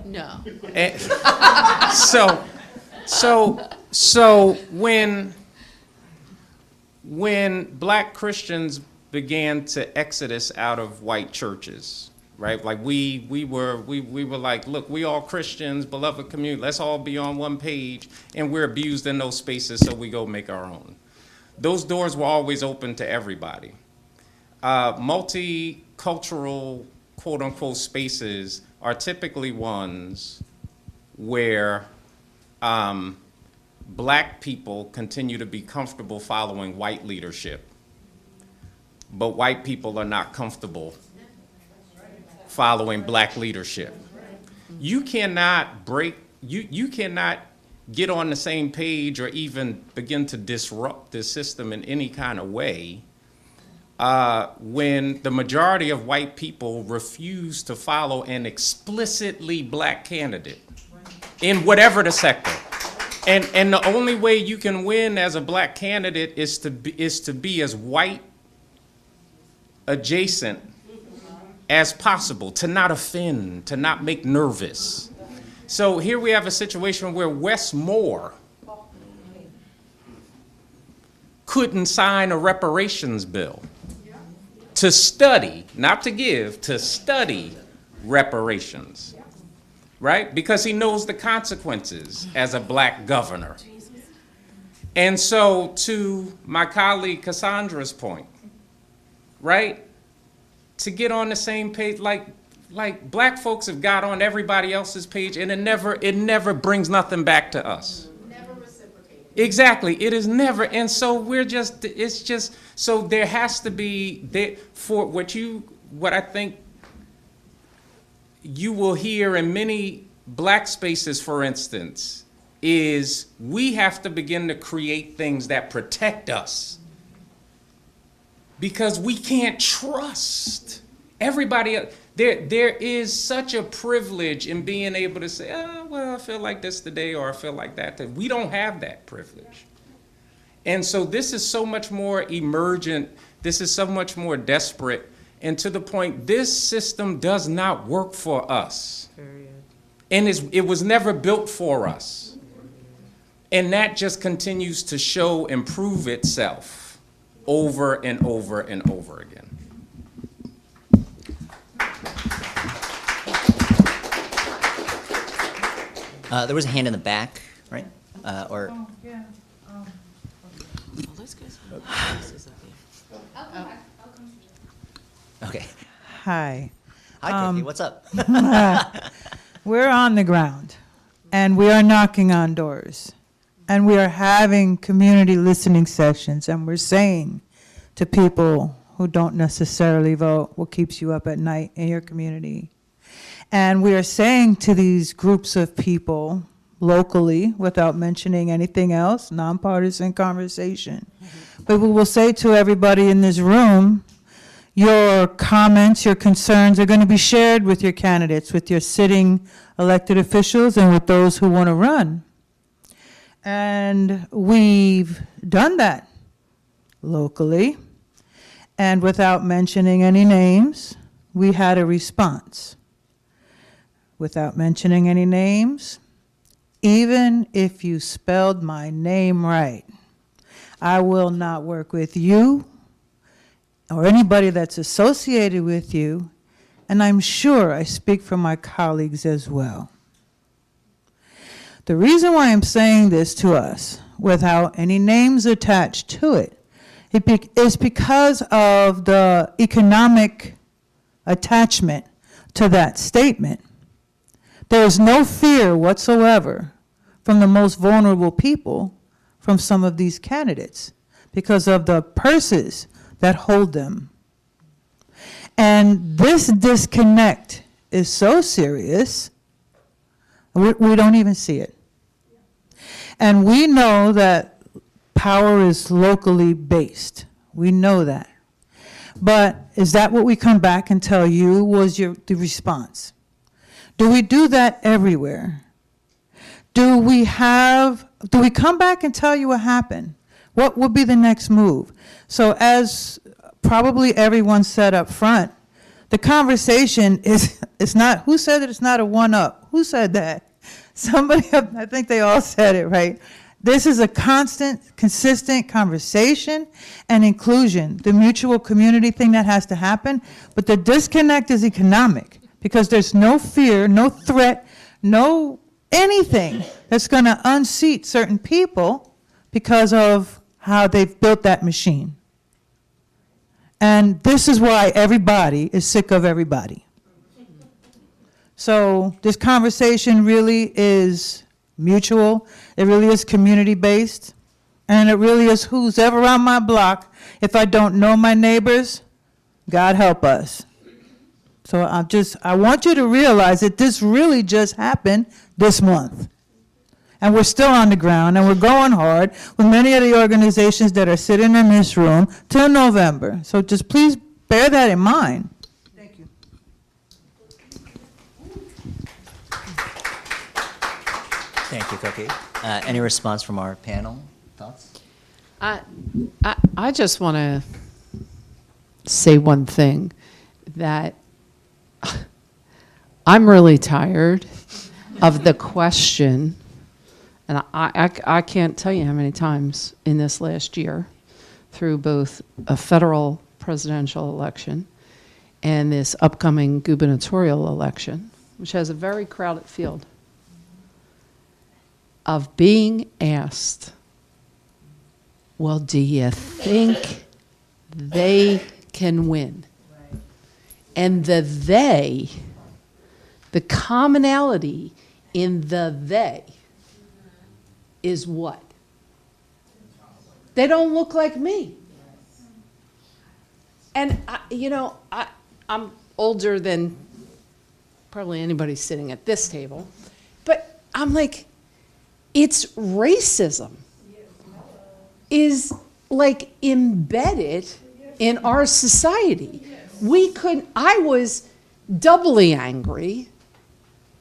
No.
And so when black Christians began to exodus out of white churches, right? Like we were like, look, we all Christians, beloved community, let's all be on one page, and we're abused in those spaces, so we go make our own. Those doors were always open to everybody. Multicultural, quote unquote, spaces are typically ones where black people continue to be comfortable following white leadership, but white people are not comfortable following black leadership. You cannot you cannot get on the same page or even begin to disrupt this system in any kind of way when the majority of white people refuse to follow an explicitly black candidate in whatever the sector. And the only way you can win as a black candidate is to be as white adjacent as possible, to not offend, to not make nervous. So here we have a situation where Wes Moore couldn't sign a reparations bill to study, not to give, to study reparations, right? Because he knows the consequences as a black governor. And so to my colleague Cassandra's point, right? To get on the same page, like black folks have got on everybody else's page, and it never brings nothing back to us. Never reciprocated. Exactly, it is never, and so so there has to be, for what I think you will hear in many black spaces, for instance, is we have to begin to create things that protect us. Because we can't trust everybody else. There is such a privilege in being able to say, oh, well, I feel like this today, or I feel like that today. We don't have that privilege. And so this is so much more emergent. This is so much more desperate. and to the point, this system does not work for us. And it was never built for us. And that just continues to show and prove itself over and over and over again.
There was a hand in the back, right? Okay.
Hi.
Hi, Cookie. What's up?
We're on the ground, and we are knocking on doors, and we are having community listening sessions, and we're saying to people who don't necessarily vote what keeps you up at night in your community. And we are saying to these groups of people locally, without mentioning anything else, nonpartisan conversation. But we will say to everybody in this room, your comments, your concerns are going to be shared with your candidates, with your sitting elected officials, and with those who want to run. And we've done that locally. And without mentioning any names, we had a response. Without mentioning any names, even if you spelled my name right, I will not work with you or anybody that's associated with you, and I'm sure I speak for my colleagues as well. The reason why I'm saying this to us without any names attached to it is because of the economic attachment to that statement. There is no fear whatsoever from the most vulnerable people from some of these candidates because of the purses that hold them. And this disconnect is so serious, we don't even see it. And we know that power is locally based. We know that. But is that what we come back and tell you was the response? Do we do that everywhere? Do we come back and tell you what happened? What would be the next move? So as probably everyone said up front, the conversation is not, who said that it's not a one-up? Who said that? Somebody, I think they all said it, right? This is a constant, consistent conversation and inclusion, the mutual community thing that has to happen, but the disconnect is economic because there's no fear, no threat, no anything that's going to unseat certain people because of how they've built that machine. And this is why everybody is sick of everybody. So this conversation really is mutual. It really is community-based. And it really is who's ever on my block. If I don't know my neighbors, God help us. So I want you to realize that this really just happened this month. And we're still on the ground, and we're going hard with many of the organizations that are sitting in this room till November. So just please bear that in mind. Thank you.
Thank you, Cookie. Any response from our panel? Thoughts?
I just want to say one thing, that I'm really tired of the question, and I can't tell you how many times in this last year, through both a federal presidential election and this upcoming gubernatorial election, which has a very crowded field, of being asked, well, do you think they can win? And the commonality in the they is what? They don't look like me. And, I'm older than probably anybody sitting at this table, but I'm like, it's racism is like embedded in our society. I was doubly angry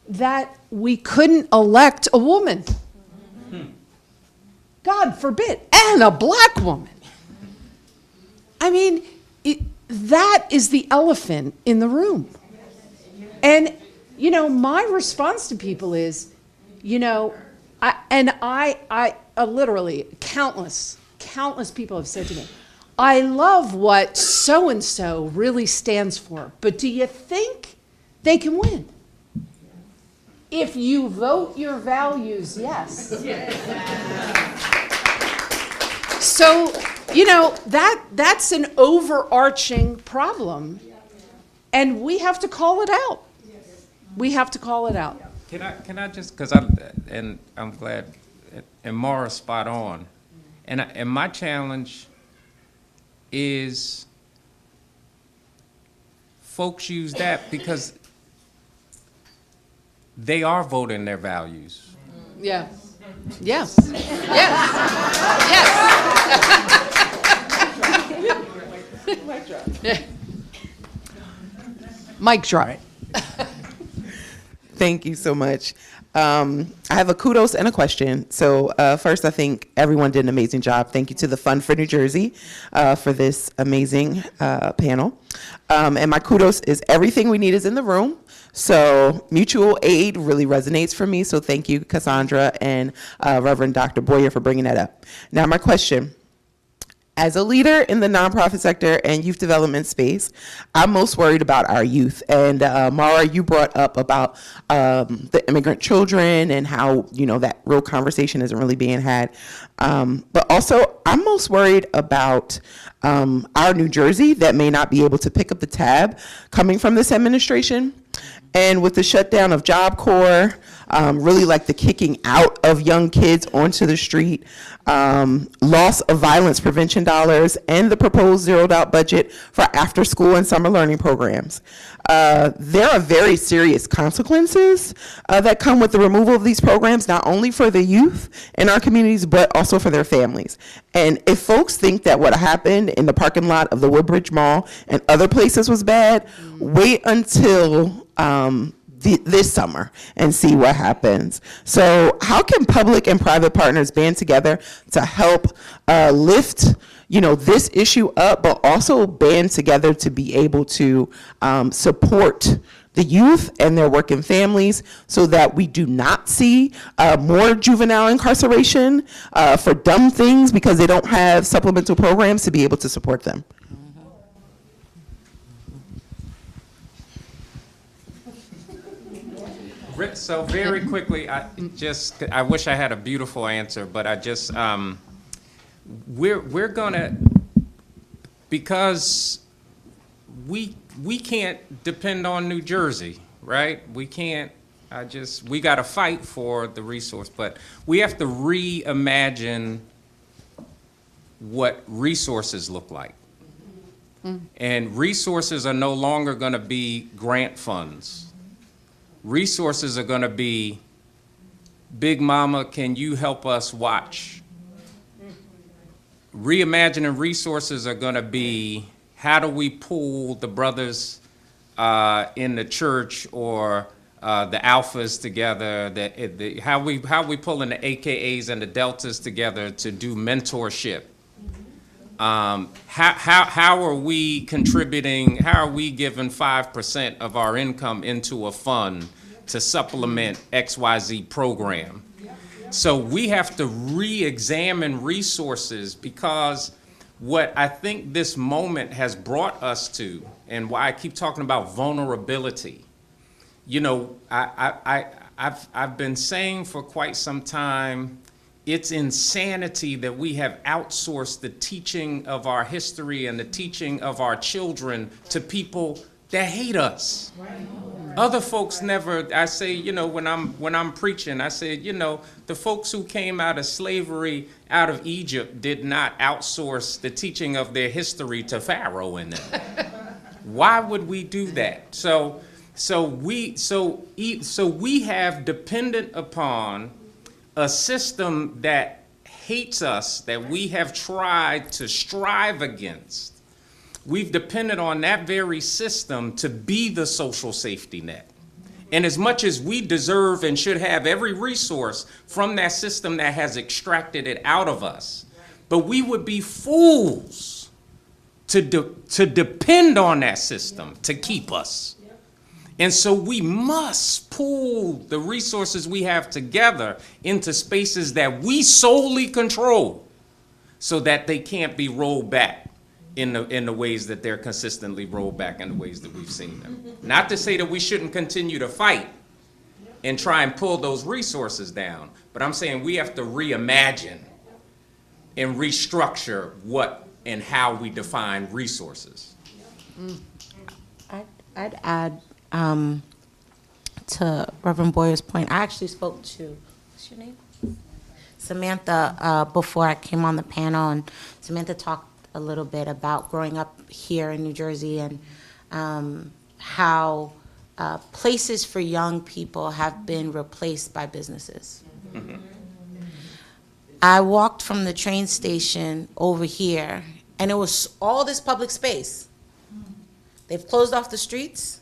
that we couldn't elect a woman. God forbid, and a black woman. I mean, that is the elephant in the room. And, my response to people is, I literally, countless people have said to me, I love what so-and-so really stands for, but do you think they can win? If you vote your values, yes. So, that's an overarching problem, and we have to call it out. We have to call it out.
Can I just, because I'm glad, and Mara's spot on, and my challenge is folks use that because they are voting their values.
Yeah. Yes. Yes. Mic drop.
Thank you so much. I have a kudos and a question. So first, I think everyone did an amazing job. Thank you to the Fund for New Jersey for this amazing panel. And my kudos is everything we need is in the room. So mutual aid really resonates for me. So thank you, Cassandra and Reverend Dr. Boyer, for bringing that up. Now, my question. As a leader in the nonprofit sector and youth development space, I'm most worried about our youth. And Mara, you brought up about the immigrant children and how, that real conversation isn't really being had. But also, I'm most worried about our New Jersey that may not be able to pick up the tab coming from this administration. And with the shutdown of Job Corps, really like the kicking out of young kids onto the street, loss of violence prevention dollars, and the proposed zeroed out budget for after school and summer learning programs. There are very serious consequences that come with the removal of these programs, not only for the youth in our communities, but also for their families. And if folks think that what happened in the parking lot of the Woodbridge Mall and other places was bad, wait until this summer and see what happens. So how can public and private partners band together to help lift this issue up, but also band together to be able to support the youth and their working families so that we do not see more juvenile incarceration for dumb things because they don't have supplemental programs to be able to support them?
So very quickly, I wish I had a beautiful answer, but we're gonna, because we can't depend on New Jersey, right? We can't, we gotta fight for the resource, but we have to reimagine what resources look like. And resources are no longer gonna be grant funds. Resources are going to be, Big Mama, can you help us watch? Reimagining resources are going to be, how do we pull the brothers in the church or the alphas together? How we pulling the AKAs and the deltas together to do mentorship? How are we contributing, how are we giving 5% of our income into a fund to supplement XYZ program? So we have to re-examine resources, because what I think this moment has brought us to, and why I keep talking about vulnerability, I've been saying for quite some time, it's insanity that we have outsourced the teaching of our history and the teaching of our children to people that hate us. Right. Other folks never, I say, when I'm preaching, I said, the folks who came out of slavery out of Egypt did not outsource the teaching of their history to Pharaoh in them. Why would we do that? So we have dependent upon a system that hates us, that we have tried to strive against. We've depended on that very system to be the social safety net. And as much as we deserve and should have every resource from that system that has extracted it out of us, but we would be fools to depend on that system to keep us. And so we must pool the resources we have together into spaces that we solely control so that they can't be rolled back in the ways that they're consistently rolled back in the ways that we've seen them. Not to say that we shouldn't continue to fight and try and pull those resources down, but I'm saying we have to reimagine and restructure what and how we define resources.
I'd add to Reverend Boyer's point. I actually spoke to, what's your name? Samantha before I came on the panel, and Samantha talked a little bit about growing up here in New Jersey and how places for young people have been replaced by businesses. Mm-hmm. I walked from the train station over here, and it was all this public space. They've closed off the streets,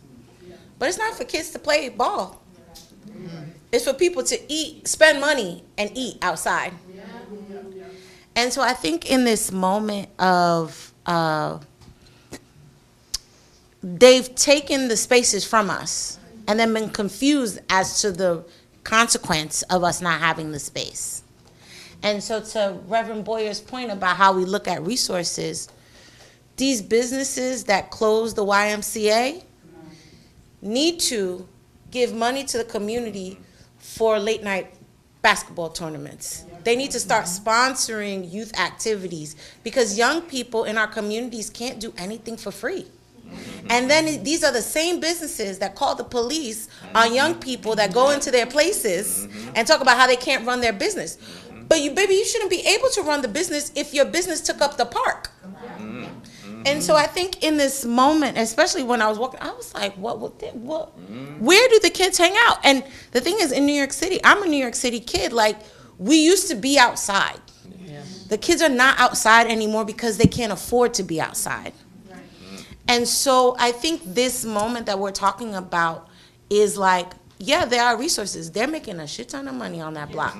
but it's not for kids to play ball. It's for people to eat, spend money, and eat outside. And so I think in this moment of, they've taken the spaces from us and then been confused as to the consequence of us not having the space. And so to Reverend Boyer's point about how we look at resources, these businesses that close the YMCA need to give money to the community for late night basketball tournaments. They need to start sponsoring youth activities because young people in our communities can't do anything for free. And then these are the same businesses that call the police on young people that go into their places and talk about how they can't run their business. But you shouldn't be able to run the business if your business took up the park. And so I think in this moment, especially when I was walking, I was like, what, where do the kids hang out? And the thing is, in New York City, I'm a New York City kid, like, we used to be outside. Yeah. The kids are not outside anymore because they can't afford to be outside. Right. And so I think this moment that we're talking about is like, yeah, there are resources. They're making a shit ton of money on that block.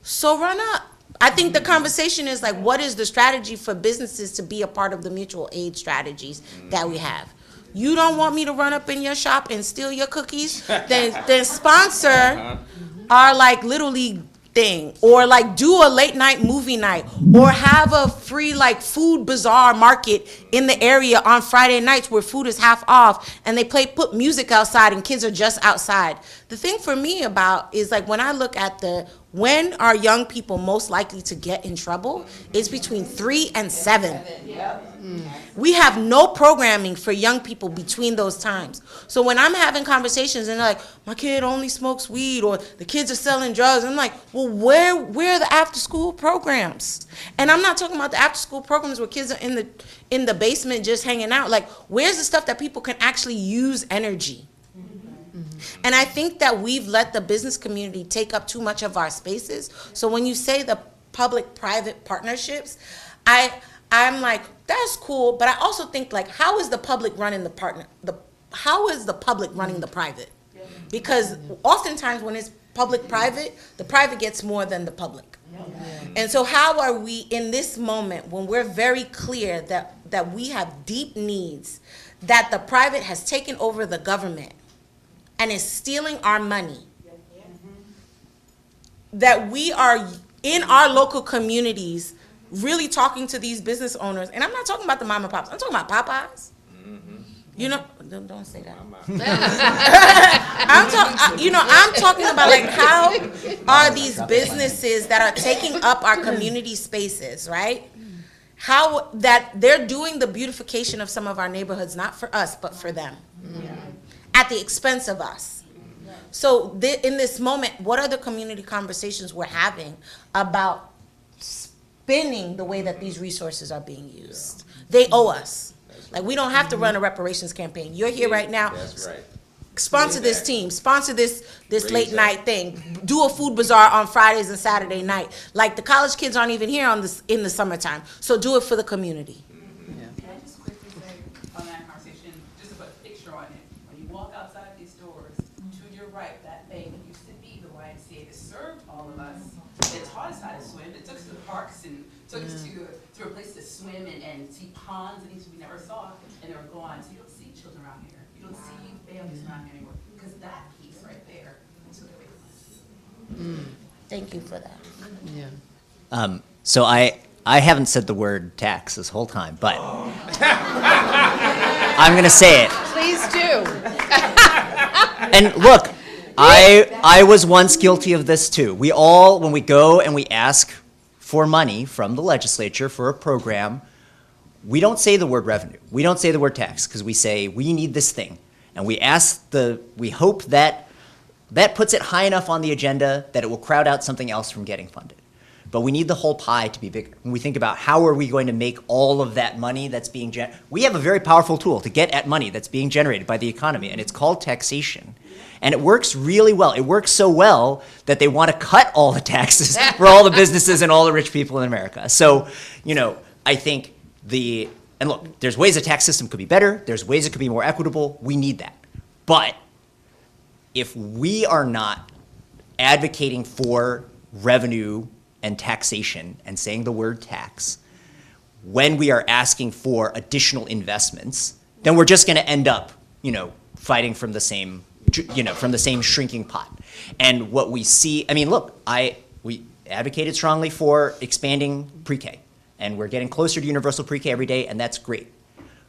So run up. I think the conversation is like, what is the strategy for businesses to be a part of the mutual aid strategies that we have? You don't want me to run up in your shop and steal your cookies? Then sponsor our like Little League thing, or like do a late night movie night, or have a free like food bazaar market in the area on Friday nights where food is half off and they put music outside and kids are just outside. The thing for me about is like when I look at when are young people most likely to get in trouble, it's between 3 and 7. We have no programming for young people between those times. So when I'm having conversations and they're like, my kid only smokes weed, or the kids are selling drugs, I'm like, well, where are the after school programs? And I'm not talking about the after school programs where kids are in the basement just hanging out. Like, where's the stuff that people can actually use energy? And I think that we've let the business community take up too much of our spaces. So when you say the public-private partnerships, I'm like, that's cool, but I also think like, how is the public running how is the public running the private? Because oftentimes when it's public-private, the private gets more than the public. And so how are we in this moment when we're very clear that we have deep needs, that the private has taken over the government and is stealing our money, that we are in our local communities really talking to these business owners, and I'm not talking about the mom and pops, I'm talking about Popeyes. You know, don't say that. I'm talking about like, how are these businesses that are taking up our community spaces, right? How that they're doing the beautification of some of our neighborhoods, not for us, but for them, at the expense of us. So in this moment, what are the community conversations we're having about spinning the way that these resources are being used? They owe us. Like, we don't have to run a reparations campaign. You're here right now. That's right. Sponsor this team. Sponsor this late night thing. Do a food bazaar on Fridays and Saturday night. Like, the college kids aren't even here in the summertime. So do it for the community.
Can I just quickly say on that conversation, just to put a picture on it, when you walk outside these doors, to your right, that thing that used to be the YMCA that served all of us, it taught us how to swim, it took us to the parks and took us to a place to swim and see ponds and things we never saw, and they were gone. So you don't see children around here. You don't see families around here anymore, because that piece right there took away from us.
Thank you for that.
Yeah.
So I haven't said the word tax this whole time, but I'm going to say it.
Please do.
And look, I was once guilty of this too. We all, when we go and we ask for money from the legislature for a program, we don't say the word revenue. We don't say the word tax, because we say we need this thing. And we hope that puts it high enough on the agenda that it will crowd out something else from getting funded. But we need the whole pie to be bigger. When we think about how are we going to make all of that money that's being generated, we have a very powerful tool to get at money that's being generated by the economy, and it's called taxation. And it works really well. It works so well that they want to cut all the taxes for all the businesses and all the rich people in America. So, I think and look, there's ways the tax system could be better. There's ways it could be more equitable. We need that. But if we are not advocating for revenue and taxation and saying the word tax when we are asking for additional investments, then we're just going to end up, fighting from the same, shrinking pot. And what we see, look, we advocated strongly for expanding pre-K, and we're getting closer to universal pre-K every day, and that's great.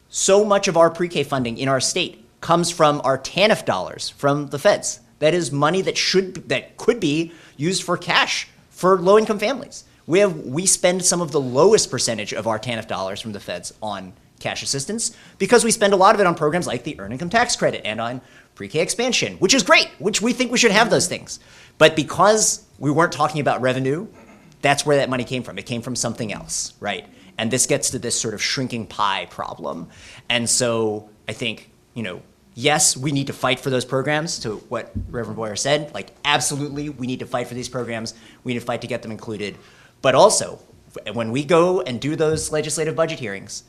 So much of our pre-K funding in our state comes from our TANF dollars from the feds. That is money that could be used for cash for low-income families. We spend some of the lowest percentage of our TANF dollars from the feds on cash assistance, because we spend a lot of it on programs like the Earned Income Tax Credit and on pre-K expansion, which is great, which we think we should have those things. But because we weren't talking about revenue, that's where that money came from. It came from something else, right? And this gets to this sort of shrinking pie problem. And so I think, yes, we need to fight for those programs, to what Reverend Boyer said. Absolutely, we need to fight for these programs. We need to fight to get them included. But also, when we go and do those legislative budget hearings,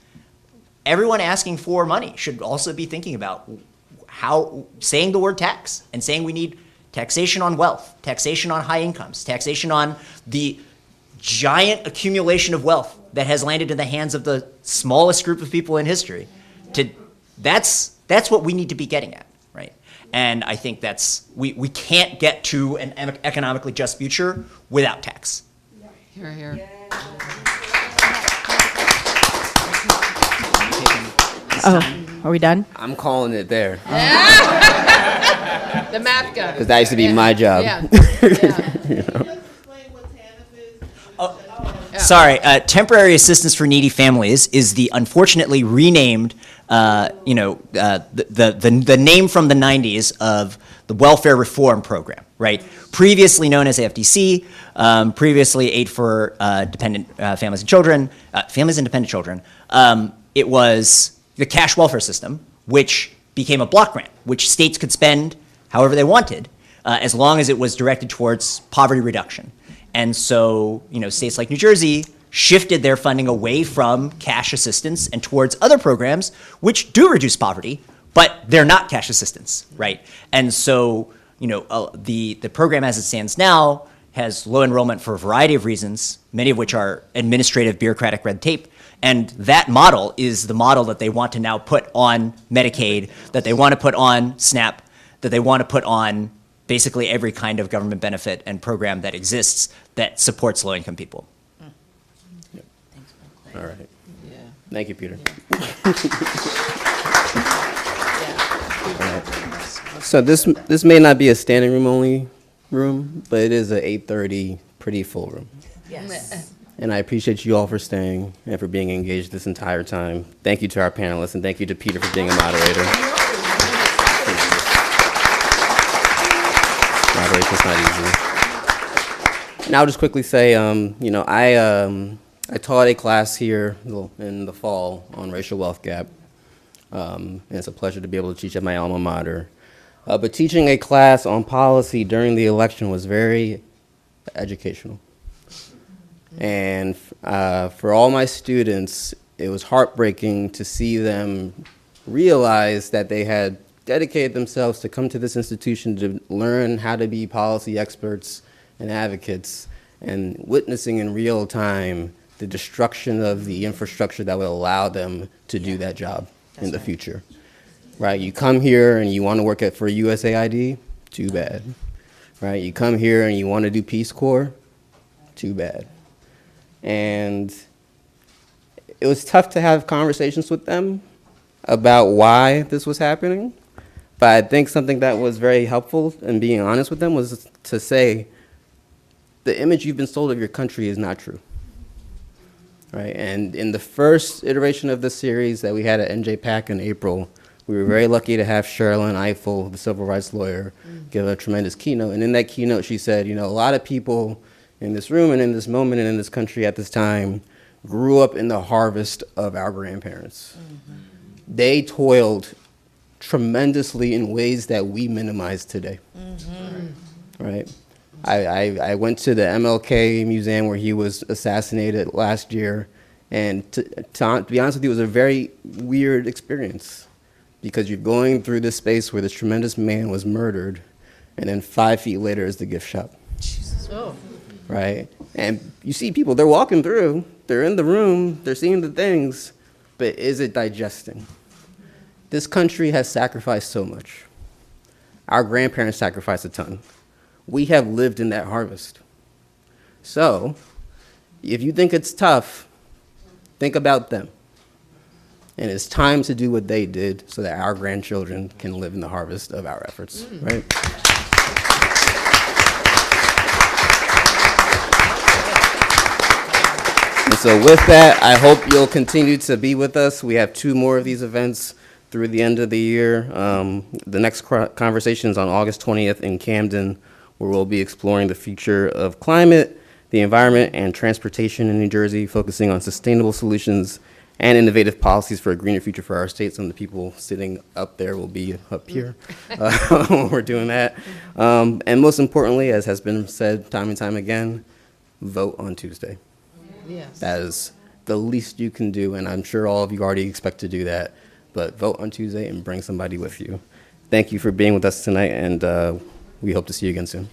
everyone asking for money should also be thinking about saying the word tax and saying we need taxation on wealth, taxation on high incomes, taxation on the giant accumulation of wealth that has landed in the hands of the smallest group of people in history. That's what we need to be getting at, right? And I think we can't get to an economically just future without tax.
Here, here.
Are we done?
I'm calling it there.
The math guy.
Because that used to be my job.
Yeah.
Sorry, temporary assistance for needy families is the unfortunately renamed, the name from the 90s of the welfare reform program, right? Previously known as AFDC, previously Aid for Dependent Families and Children, Families and Dependent Children. It was the cash welfare system, which became a block grant, which states could spend however they wanted, as long as it was directed towards poverty reduction. And so, states like New Jersey shifted their funding away from cash assistance and towards other programs which do reduce poverty, but they're not cash assistance, right? And so, the program as it stands now has low enrollment for a variety of reasons, many of which are administrative bureaucratic red tape. And that model is the model that they want to now put on Medicaid, that they want to put on SNAP, that they want to put on basically every kind of government benefit and program that exists that supports low-income people.
All right.
Yeah.
Thank you, Peter. All right. So this may not be a standing room only room, but it is a 8:30 pretty full room.
Yes.
And I appreciate you all for staying and for being engaged this entire time. Thank you to our panelists, and thank you to Peter for being a moderator. Moderation's not easy. And I'll just quickly say, I taught a class here in the fall on racial wealth gap. And it's a pleasure to be able to teach at my alma mater. But teaching a class on policy during the election was very educational. And for all my students, it was heartbreaking to see them realize that they had dedicated themselves to come to this institution to learn how to be policy experts and advocates, and witnessing in real time the destruction of the infrastructure that would allow them to do that job in the future. Right? You come here and you want to work for USAID, too bad. Right? You come here and you want to do Peace Corps, too bad. And it was tough to have conversations with them about why this was happening. But I think something that was very helpful in being honest with them was to say, the image you've been sold of your country is not true. Right? And in the first iteration of this series that we had at NJPAC in April, we were very lucky to have Sherilyn Ifill, the civil rights lawyer, give a tremendous keynote. And in that keynote, she said, a lot of people in this room and in this moment and in this country at this time grew up in the harvest of our grandparents. Mm-hmm. They toiled tremendously in ways that we minimize today. Mm-hmm. Right? I went to the MLK museum where he was assassinated last year, and to be honest with you, it was a very weird experience because you're going through this space where this tremendous man was murdered, and then 5 feet later is the gift shop. Jesus. Oh. Right? And you see people, they're walking through, they're in the room, they're seeing the things, but is it digesting? This country has sacrificed so much. Our grandparents sacrificed a ton. We have lived in that harvest. So, if you think it's tough, think about them. And it's time to do what they did so that our grandchildren can live in the harvest of our efforts, right? And so with that, I hope you'll continue to be with us. We have 2 more of these events through the end of the year. The next conversation is on August 20th in Camden, where we'll be exploring the future of climate, the environment, and transportation in New Jersey, focusing on sustainable solutions and innovative policies for a greener future for our state. Some of the people sitting up there will be up here when we're doing that. And most importantly, as has been said time and time again, vote on Tuesday. Yes. That is the least you can do, and I'm sure all of you already expect to do that, but vote on Tuesday and bring somebody with you. Thank you for being with us tonight, and we hope to see you again soon.